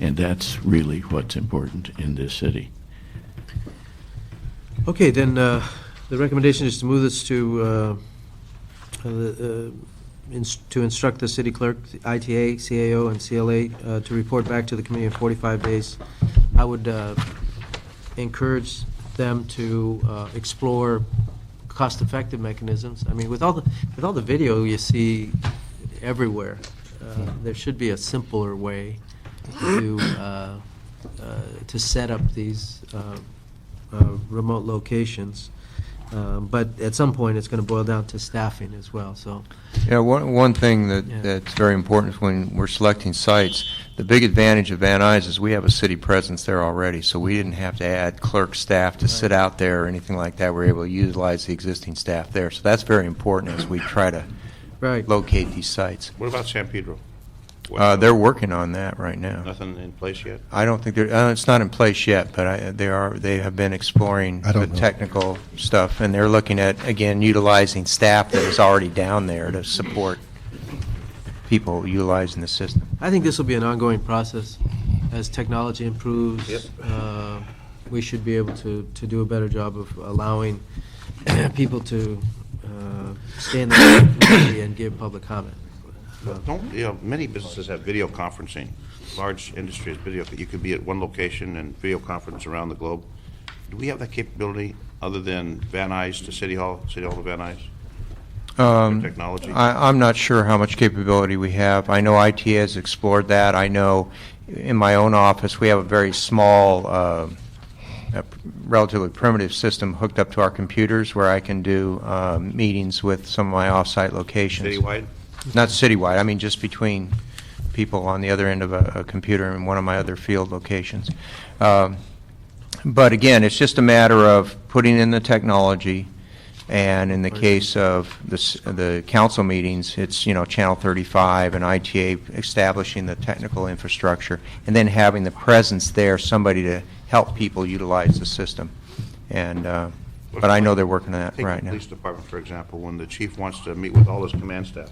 H: And that's really what's important in this city.
J: Okay, then the recommendation is to move this to instruct the city clerk, ITA, CAO, and CLA to report back to the committee in 45 days. I would encourage them to explore cost-effective mechanisms. I mean, with all the video you see everywhere, there should be a simpler way to set up these remote locations. But at some point, it's going to boil down to staffing as well. So,
E: Yeah, one thing that's very important is when we're selecting sites, the big advantage of Van Nuys is we have a city presence there already, so we didn't have to add clerk staff to sit out there or anything like that. We're able to utilize the existing staff there. So that's very important as we try to locate these sites.
A: What about San Pedro?
E: They're working on that right now.
A: Nothing in place yet?
E: I don't think it's not in place yet, but they have been exploring the technical stuff, and they're looking at, again, utilizing staff that is already down there to support people utilizing the system.
J: I think this will be an ongoing process. As technology improves, we should be able to do a better job of allowing people to stay in the community and give public comment.
A: Many businesses have video conferencing. Large industries, video. You could be at one location and video conference around the globe. Do we have that capability other than Van Nuys to City Hall to Van Nuys? Technology?
E: I'm not sure how much capability we have. I know IT has explored that. I know in my own office we have a very small, a relatively primitive system hooked up to our computers where I can do meetings with some of my off-site locations.
A: Citywide?
E: Not citywide. I mean just between people on the other end of a computer in one of my other field locations. But again, it's just a matter of putting in the technology, and in the case of the council meetings, it's Channel 35 and ITA establishing the technical infrastructure, and then having the presence there, somebody to help people utilize the system. And but I know they're working on that
A: Take
E: right
A: the
E: now.
A: police department, for example, when the chief wants to meet with all his command staff,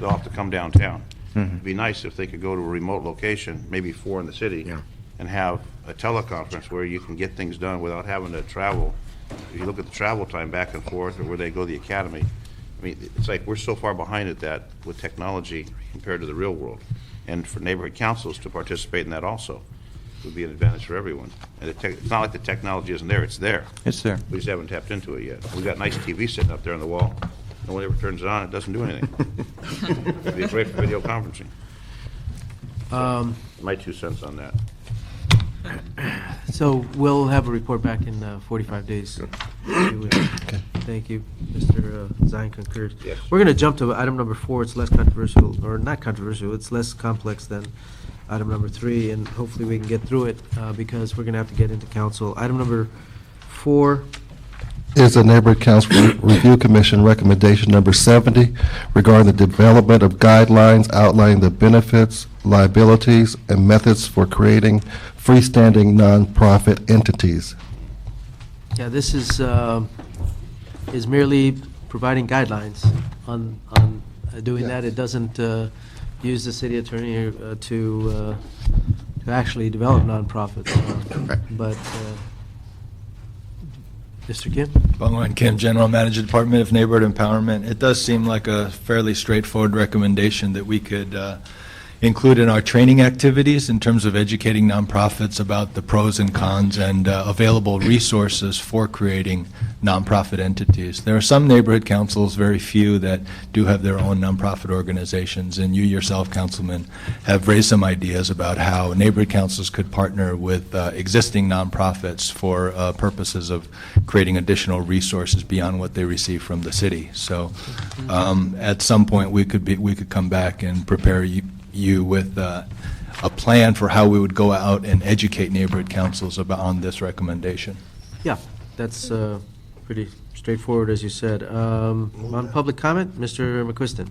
A: they'll have to come downtown. It'd be nice if they could go to a remote location, maybe 4 in the city, and have a teleconference where you can get things done without having to travel. If you look at the travel time back and forth, or where they go to the academy, I mean, it's like we're so far behind at that with technology compared to the real world. And for neighborhood councils to participate in that also. would be an advantage for everyone. And it's not like the technology isn't there, it's there.
E: It's there.
A: We just haven't tapped into it yet. We got nice TV sitting up there on the wall. No one ever turns it on, it doesn't do anything. It'd be great for video conferencing. My 2 cents on that.
J: So we'll have a report back in 45 days. Thank you. Mr. Zine concurs.
A: Yes.
J: We're going to jump to item number 4. It's less controversial, or not controversial, it's less complex than item number 3, and hopefully we can get through it because we're going to have to get into council. Item number 4.
C: Is the Neighborhood Council Review Commission recommendation number 70 regarding the development of guidelines outlining the benefits, liabilities, and methods for creating freestanding nonprofit entities.
J: Yeah, this is merely providing guidelines on doing that. It doesn't use the city attorney to actually develop nonprofits. But Mr. Kim?
M: Bangwan Kim, General Manager, Department of Neighborhood Empowerment. It does seem like a fairly straightforward recommendation that we could include in our training activities in terms of educating nonprofits about the pros and cons and available resources for creating nonprofit entities. There are some neighborhood councils, very few, that do have their own nonprofit organizations, and you yourself, Councilman, have raised some ideas about how neighborhood councils could partner with existing nonprofits for purposes of creating additional resources beyond what they receive from the city. So at some point we could come back and prepare you with a plan for how we would go out and educate neighborhood councils on this recommendation.
J: Yeah, that's pretty straightforward, as you said. On public comment, Mr. McQuiston.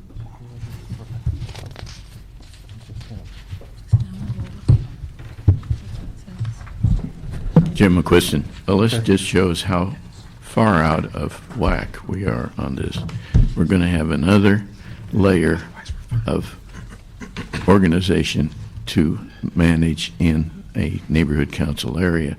H: Jim McQuiston, the list just shows how far out of whack we are on this. We're going to have another layer of organization to manage in a neighborhood council area.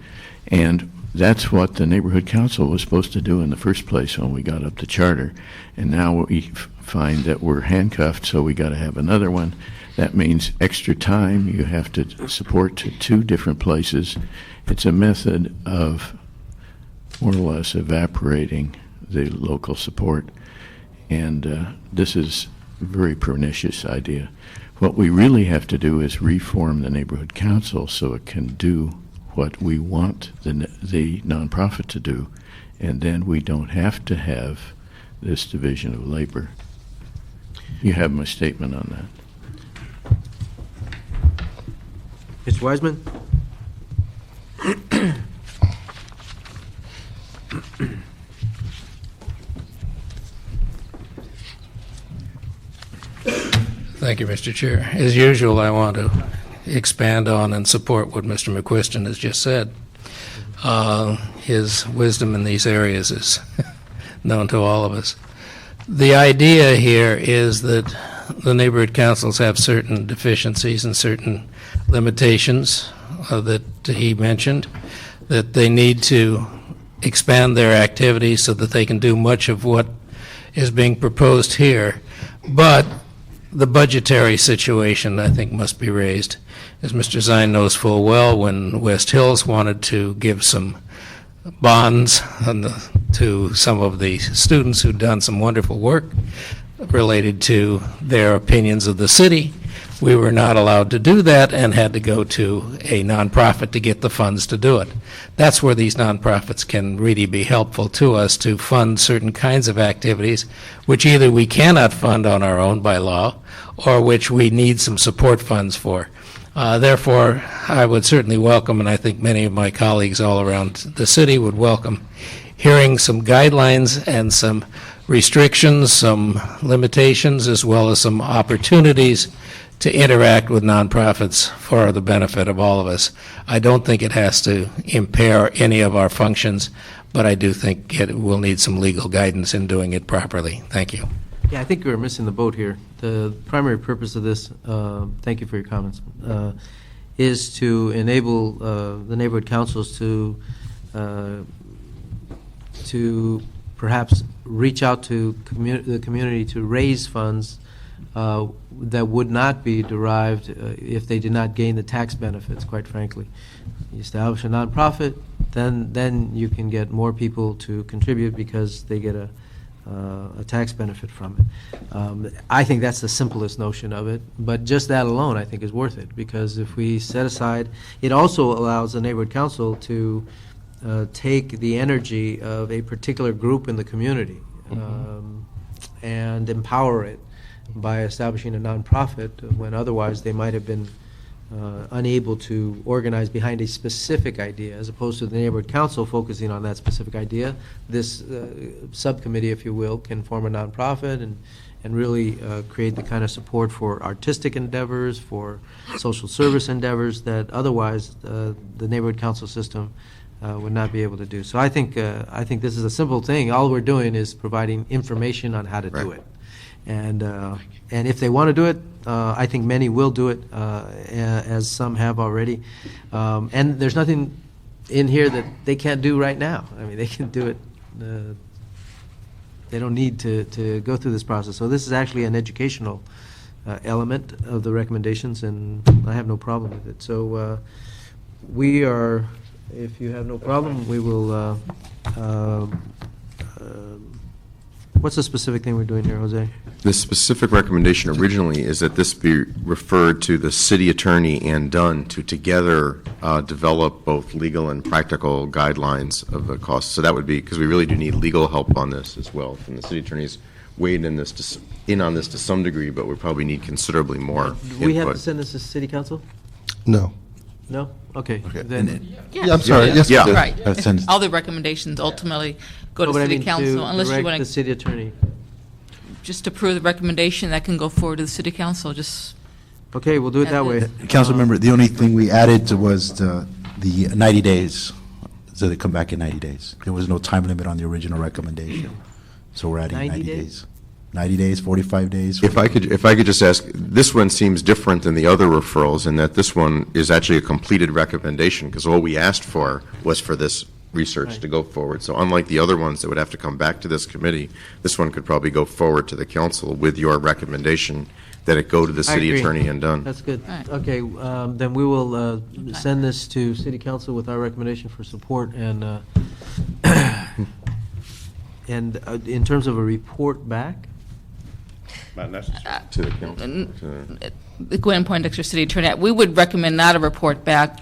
H: And that's what the neighborhood council was supposed to do in the first place when we got up the charter. And now we find that we're handcuffed, so we got to have another one. That means extra time. You have to support to 2 different places. It's a method of more or less evaporating the local support. And this is a very pernicious idea. What we really have to do is reform the neighborhood council so it can do what we want the nonprofit to do, and then we don't have to have this division of labor. You have my statement on that.
J: Mr. Wiseman?
I: Thank you, Mr. Chair. As usual, I want to expand on and support what Mr. McQuiston has just said. His wisdom in these areas is known to all of us. The idea here is that the neighborhood councils have certain deficiencies and certain limitations that he mentioned, that they need to expand their activities so that they can do much of what is being proposed here. But the budgetary situation, I think, must be raised. As Mr. Zine knows full well, when West Hills wanted to give some bonds to some of the students who'd done some wonderful work related to their opinions of the city, we were not allowed to do that and had to go to a nonprofit to get the funds to do it. That's where these nonprofits can really be helpful to us to fund certain kinds of activities which either we cannot fund on our own by law or which we need some support funds for. Therefore, I would certainly welcome, and I think many of my colleagues all around the city would welcome, hearing some guidelines and some restrictions, some limitations, as well as some opportunities to interact with nonprofits for the benefit of all of us. I don't think it has to impair any of our functions, but I do think it will need some legal guidance in doing it properly. Thank you.
J: Yeah, I think we're missing the boat here. The primary purpose of this, thank you for your comments, is to enable the neighborhood councils to perhaps reach out to the community to raise funds that would not be derived if they did not gain the tax benefits, quite frankly. You establish a nonprofit, then you can get more people to contribute because they get a tax benefit from it. I think that's the simplest notion of it, but just that alone, I think, is worth it, because if we set aside, it also allows the neighborhood council to take the energy of a particular group in the community and empower it by establishing a nonprofit when otherwise they might have been unable to organize behind a specific idea, as opposed to the neighborhood council focusing on that specific idea. This subcommittee, if you will, can form a nonprofit and really create the kind of support for artistic endeavors, for social service endeavors that otherwise the neighborhood council system would not be able to do. So I think this is a simple thing. All we're doing is providing information on how to do it. And if they want to do it, I think many will do it, as some have already. And there's nothing in here that they can't do right now. I mean, they can do it. They don't need to go through this process. So this is actually an educational element of the recommendations, and I have no problem with it. So we are, if you have no problem, we will. What's the specific thing we're doing here, Jose?
G: The specific recommendation originally is that this be referred to the city attorney and Dunn to together develop both legal and practical guidelines of the cost. So that would be, because we really do need legal help on this as well from the city attorneys. Weighed in on this to some degree, but we probably need considerably more
J: Do we have
G: input.
J: to send this to city council?
C: No.
J: No? Okay.
D: Okay.
J: Then,
C: Yeah, I'm sorry. Yes,
G: Yeah.
C: we did.
N: Right. All the recommendations ultimately go to
J: but I
N: city
J: mean
N: council, unless you
J: direct
N: want
J: the
N: to
J: city attorney.
N: just approve the recommendation, that can go forward to the city council, just.
J: Okay, we'll do it that way.
D: Council member, the only thing we added was the 90 days, so they come back in 90 days. There was no time limit on the original recommendation, so we're adding
J: 90
D: 90
J: days?
D: days. 90 days, 45 days.
G: If I could just ask, this one seems different than the other referrals in that this one is actually a completed recommendation, because all we asked for was for this research to go forward. So unlike the other ones that would have to come back to this committee, this one could probably go forward to the council with your recommendation that it go to the
J: I
G: city
J: agree.
G: attorney and done.
J: That's good.
N: All right.
J: Okay, then we will send this to city council with our recommendation for support, and in terms of a report back,
G: Not necessary. To the council.
N: Gwen Poindexter, city attorney, we would recommend not a report back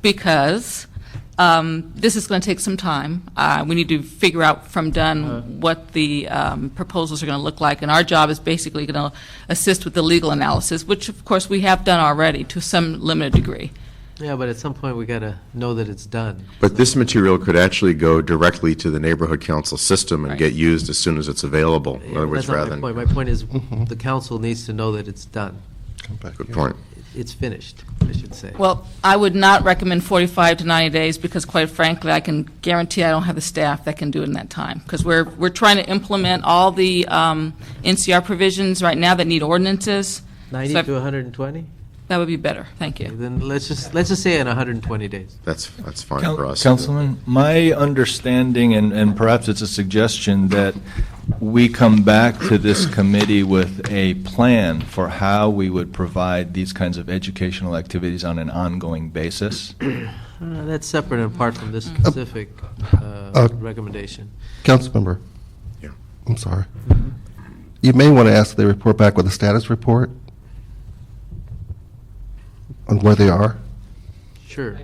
N: because this is going to take some time. We need to figure out from Dunn what the proposals are going to look like, and our job is basically going to assist with the legal analysis, which of course we have done already to some limited degree.
J: yeah, but at some point we got to know that it's done.
G: But this material could actually go directly to the neighborhood council system and
N: Right.
G: get used as soon as it's available. In other words,
J: That's not
G: rather
J: my
G: than.
J: point. My point is, the council needs to know that it's done.
G: Good point.
J: It's finished, I should say.
N: Well, I would not recommend 45 to 90 days because quite frankly, I can guarantee I don't have the staff that can do it in that time. Because we're trying to implement all the NCR provisions right now that need ordinances.
J: 90
N: So
J: to 120?
N: that would be better. Thank you.
J: Then let's just say in 120 days.
G: That's fine for us.
M: Councilman, my understanding, and perhaps it's a suggestion, that we come back to this committee with a plan for how we would provide these kinds of educational activities on an ongoing basis.
J: That's separate and apart from this specific recommendation.
C: Councilmember.
G: Yeah.
C: I'm sorry. You may want to ask the report back with a status report on where they are.
J: Sure.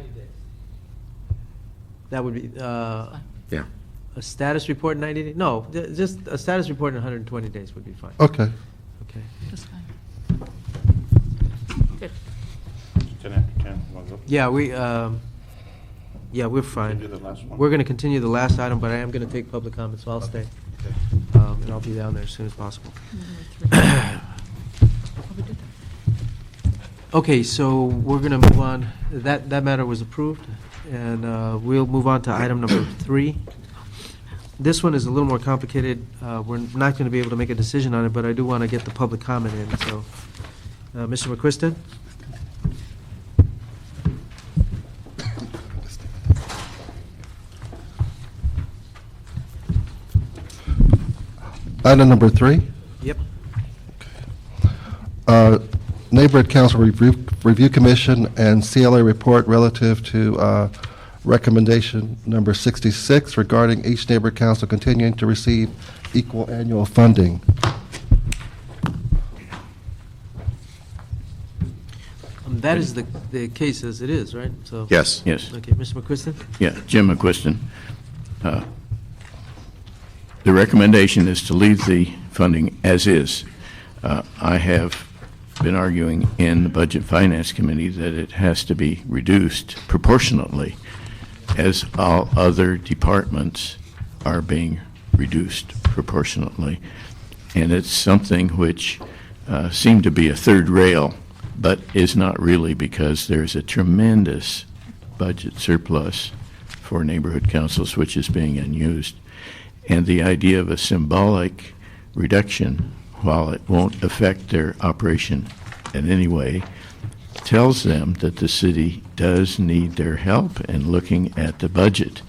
J: That would be,
G: Yeah.
J: a status report in 90 days? No, just a status report in 120 days would be fine.
C: Okay.
J: Okay.
N: That's fine. Good.
A: 10 after 10. Want to go?
J: Yeah, we're fine.
A: Do the last one.
J: We're going to continue the last item, but I am going to take public comments, so I'll stay. And I'll be down there as soon as possible. Okay, so we're going to move on. That matter was approved, and we'll move on to item number 3. This one is a little more complicated. We're not going to be able to make a decision on it, but I do want to get the public comment in. So, Mr. McQuiston?
C: Item number 3.
J: Yep.
C: Neighborhood Council Review Commission and CLA report relative to recommendation number 66 regarding each neighborhood council continuing to receive equal annual funding.
J: That is the case as it is, right? So.
G: Yes.
H: Yes.
J: Okay, Mr. McQuiston?
H: Yeah, Jim McQuiston. The recommendation is to leave the funding as is. I have been arguing in the Budget Finance Committee that it has to be reduced proportionately as all other departments are being reduced proportionately. And it's something which seemed to be a third rail, but is not really, because there's a tremendous budget surplus for neighborhood councils which is being unused. And the idea of a symbolic reduction, while it won't affect their operation in any way, tells them that the city does need their help in looking at the budget.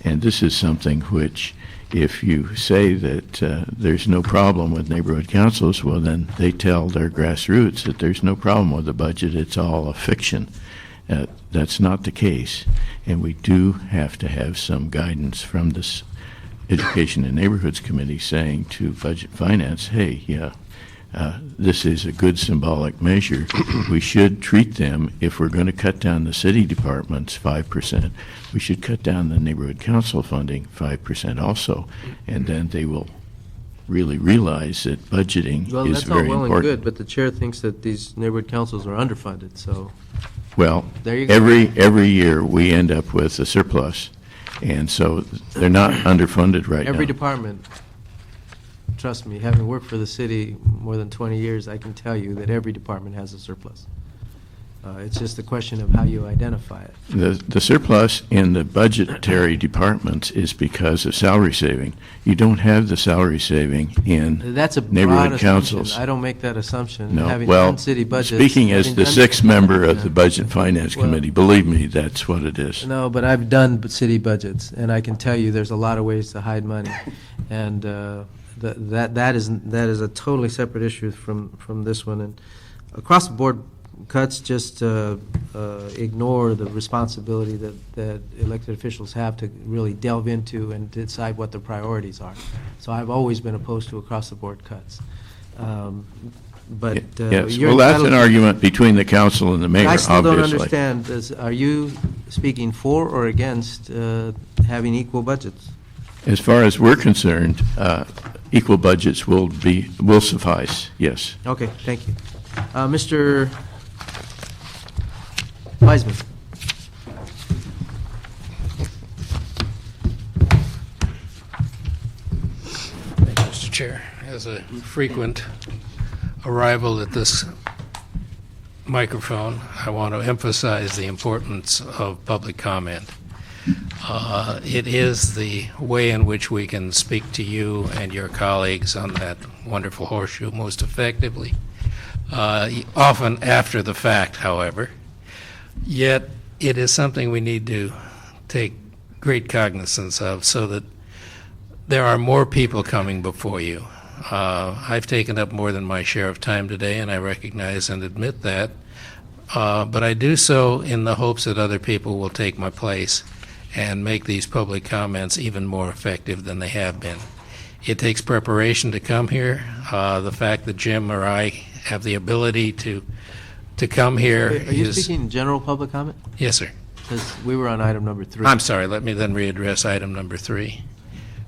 H: And this is something which, if you say that there's no problem with neighborhood councils, well, then they tell their grassroots that there's no problem with the budget, it's all a fiction. That's not the case. And we do have to have some guidance from this Education and Neighborhoods Committee saying to Budget Finance, hey, this is a good symbolic measure. We should treat them, if we're going to cut down the city departments 5%, we should cut down the neighborhood council funding 5% also, and then they will really realize that budgeting
J: Well,
H: is
J: that's all
H: very
J: well and
H: important.
J: good, but the chair thinks that these neighborhood councils are underfunded, so.
H: Well,
J: There you go.
H: every year we end up with a surplus, and so they're not underfunded right now.
J: Every department, trust me, having worked for the city more than 20 years, I can tell you that every department has a surplus. It's just a question of how you identify it.
H: The surplus in the budgetary departments is because of salary saving. You don't have the salary saving in
J: That's a broad
H: neighborhood
J: assumption.
H: councils.
J: I don't make that assumption.
H: No,
J: Having
H: well,
J: done city budgets.
H: speaking as
J: having
H: the
J: done-
H: sixth member of the Budget Finance
J: Well-
H: Committee, believe me, that's what it is.
J: No, but I've done city budgets, and I can tell you there's a lot of ways to hide money. And that is a totally separate issue from this one. And across the board, cuts just ignore the responsibility that elected officials have to really delve into and decide what their priorities are. So I've always been opposed to across-the-board cuts. But
H: Yes,
J: you're
H: well, that's
J: entitled
H: an
J: to-
H: argument between the council and the mayor,
J: I
H: obviously.
J: still don't understand, are you speaking for or against having equal budgets?
H: As far as we're concerned, equal budgets will suffice, yes.
J: Okay, thank you. Mr. Wiseman.
I: Thank you, Mr. Chair. As a frequent arrival at this microphone, I want to emphasize the importance of public comment. It is the way in which we can speak to you and your colleagues on that wonderful horseshoe most effectively, often after the fact, however. Yet, it is something we need to take great cognizance of so that there are more people coming before you. I've taken up more than my share of time today, and I recognize and admit that, but I do so in the hopes that other people will take my place and make these public comments even more effective than they have been. It takes preparation to come here. The fact that Jim or I have the ability to come here
J: Are you
I: is...
J: speaking general public comment?
I: Yes, sir.
J: Because we were on item number 3.
I: I'm sorry, let me then readdress item number 3,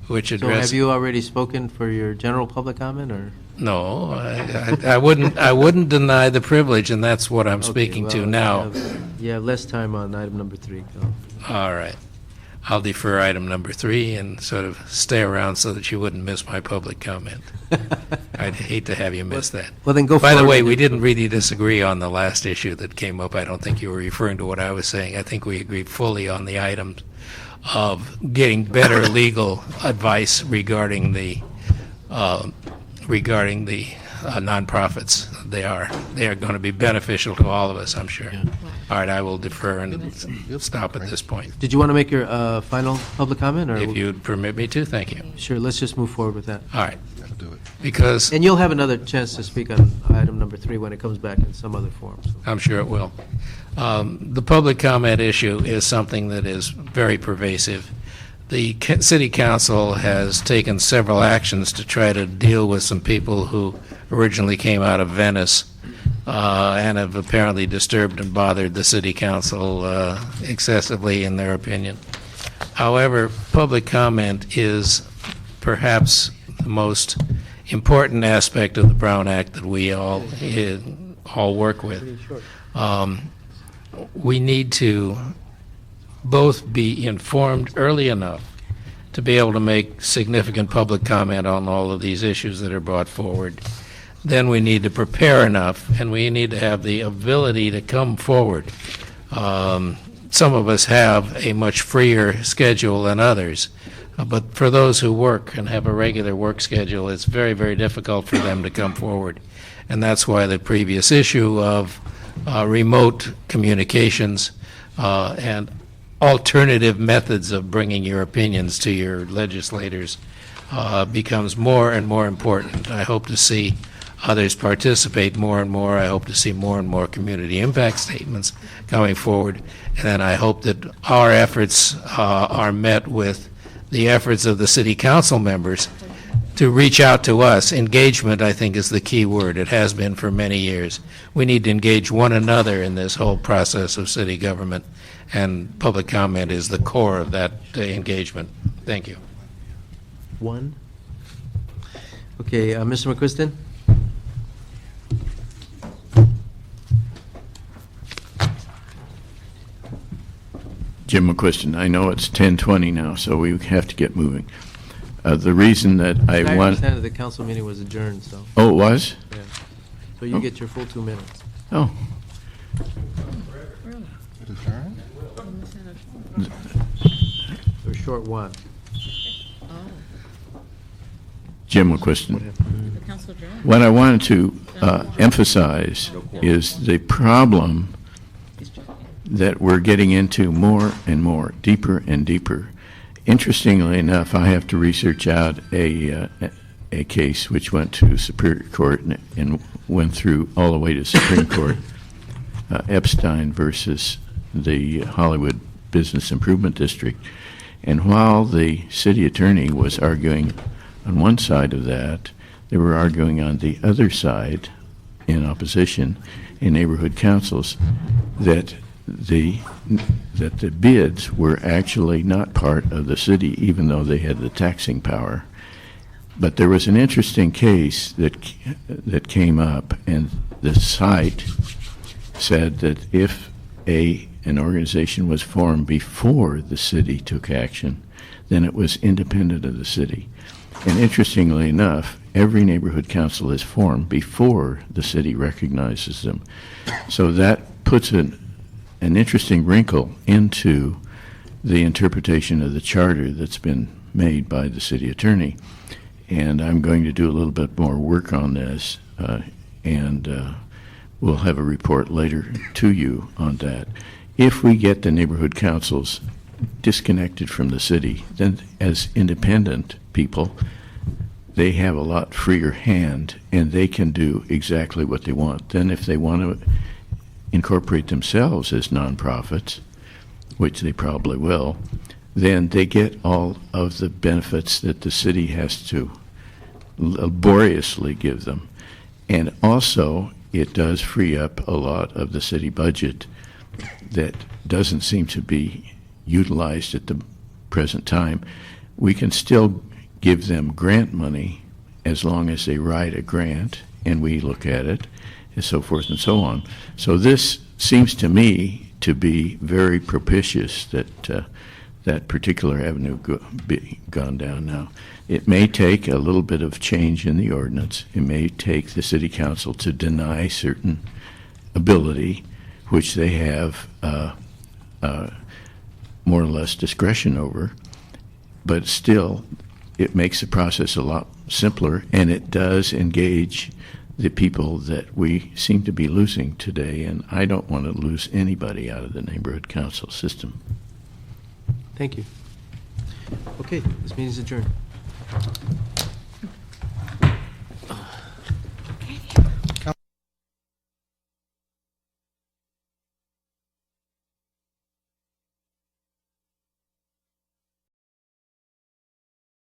I: which
J: So
I: addresses...
J: have you already spoken for your general public comment, or?
I: No, I wouldn't deny the privilege, and that's what I'm speaking to now.
J: You have less time on item number 3. Go.
I: All right. I'll defer item number 3 and sort of stay around so that you wouldn't miss my public comment. I'd hate to have you miss that.
J: Well, then go
I: By the
J: forward
I: way,
J: and-
I: we didn't really disagree on the last issue that came up. I don't think you were referring to what I was saying. I think we agreed fully on the items of getting better legal advice regarding the nonprofits. They are going to be beneficial to all of us, I'm sure. All right, I will defer and stop at this point.
J: Did you want to make your final public comment, or?
I: If you'd permit me to, thank you.
J: Sure, let's just move forward with that.
I: All right.
C: do it.
I: because
J: And you'll have another chance to speak on item number 3 when it comes back in some other form. So.
I: I'm sure it will. The public comment issue is something that is very pervasive. The city council has taken several actions to try to deal with some people who originally came out of Venice and have apparently disturbed and bothered the city council excessively, in their opinion. However, public comment is perhaps the most important aspect of the Brown Act that we all work with. We need to both be informed early enough to be able to make significant public comment on all of these issues that are brought forward. Then we need to prepare enough, and we need to have the ability to come forward. Some of us have a much freer schedule than others, but for those who work and have a regular work schedule, it's very, very difficult for them to come forward. And that's why the previous issue of remote communications and alternative methods of bringing your opinions to your legislators becomes more and more important. I hope to see others participate more and more. I hope to see more and more community impact statements coming forward. And then I hope that our efforts are met with the efforts of the city council members to reach out to us. Engagement, I think, is the key word. It has been for many years. We need to engage one another in this whole process of city government, and public comment is the core of that engagement. Thank you.
J: 1. Okay, Mr. McQuiston?
H: Jim McQuiston, I know it's 10:20 now, so we have to get moving. The reason that I
J: I
H: want...
J: understand that the council meeting was adjourned, so.
H: Oh, it was?
J: Yeah. So you get your full 2 minutes.
H: Oh.
J: Or short 1.
H: Jim McQuiston. What I wanted to emphasize is the problem that we're getting into more and more, deeper and deeper. Interestingly enough, I have to research out a case which went to Superior Court and went through all the way to Supreme Court, Epstein versus the Hollywood Business Improvement District. And while the city attorney was arguing on one side of that, they were arguing on the other side, in opposition, in neighborhood councils, that the bids were actually not part of the city, even though they had the taxing power. But there was an interesting case that came up, and the site said that if an organization was formed before the city took action, then it was independent of the city. And interestingly enough, every neighborhood council is formed before the city recognizes them. So that puts an interesting wrinkle into the interpretation of the charter that's been made by the city attorney. And I'm going to do a little bit more work on this, and we'll have a report later to you on that. If we get the neighborhood councils disconnected from the city, then as independent people, they have a lot freer hand, and they can do exactly what they want. Then if they want to incorporate themselves as nonprofits, which they probably will, then they get all of the benefits that the city has to laboriously give them. And also, it does free up a lot of the city budget that doesn't seem to be utilized at the present time. We can still give them grant money as long as they write a grant and we look at it, and so forth and so on. So this seems to me to be very propitious that that particular avenue gone down now. It may take a little bit of change in the ordinance. It may take the city council to deny certain ability, which they have more or less discretion over, but still it makes the process a lot simpler, and it does engage the people that we seem to be losing today, and I don't want to lose anybody out of the neighborhood council system.
J: Thank you. Okay, this meeting is adjourned.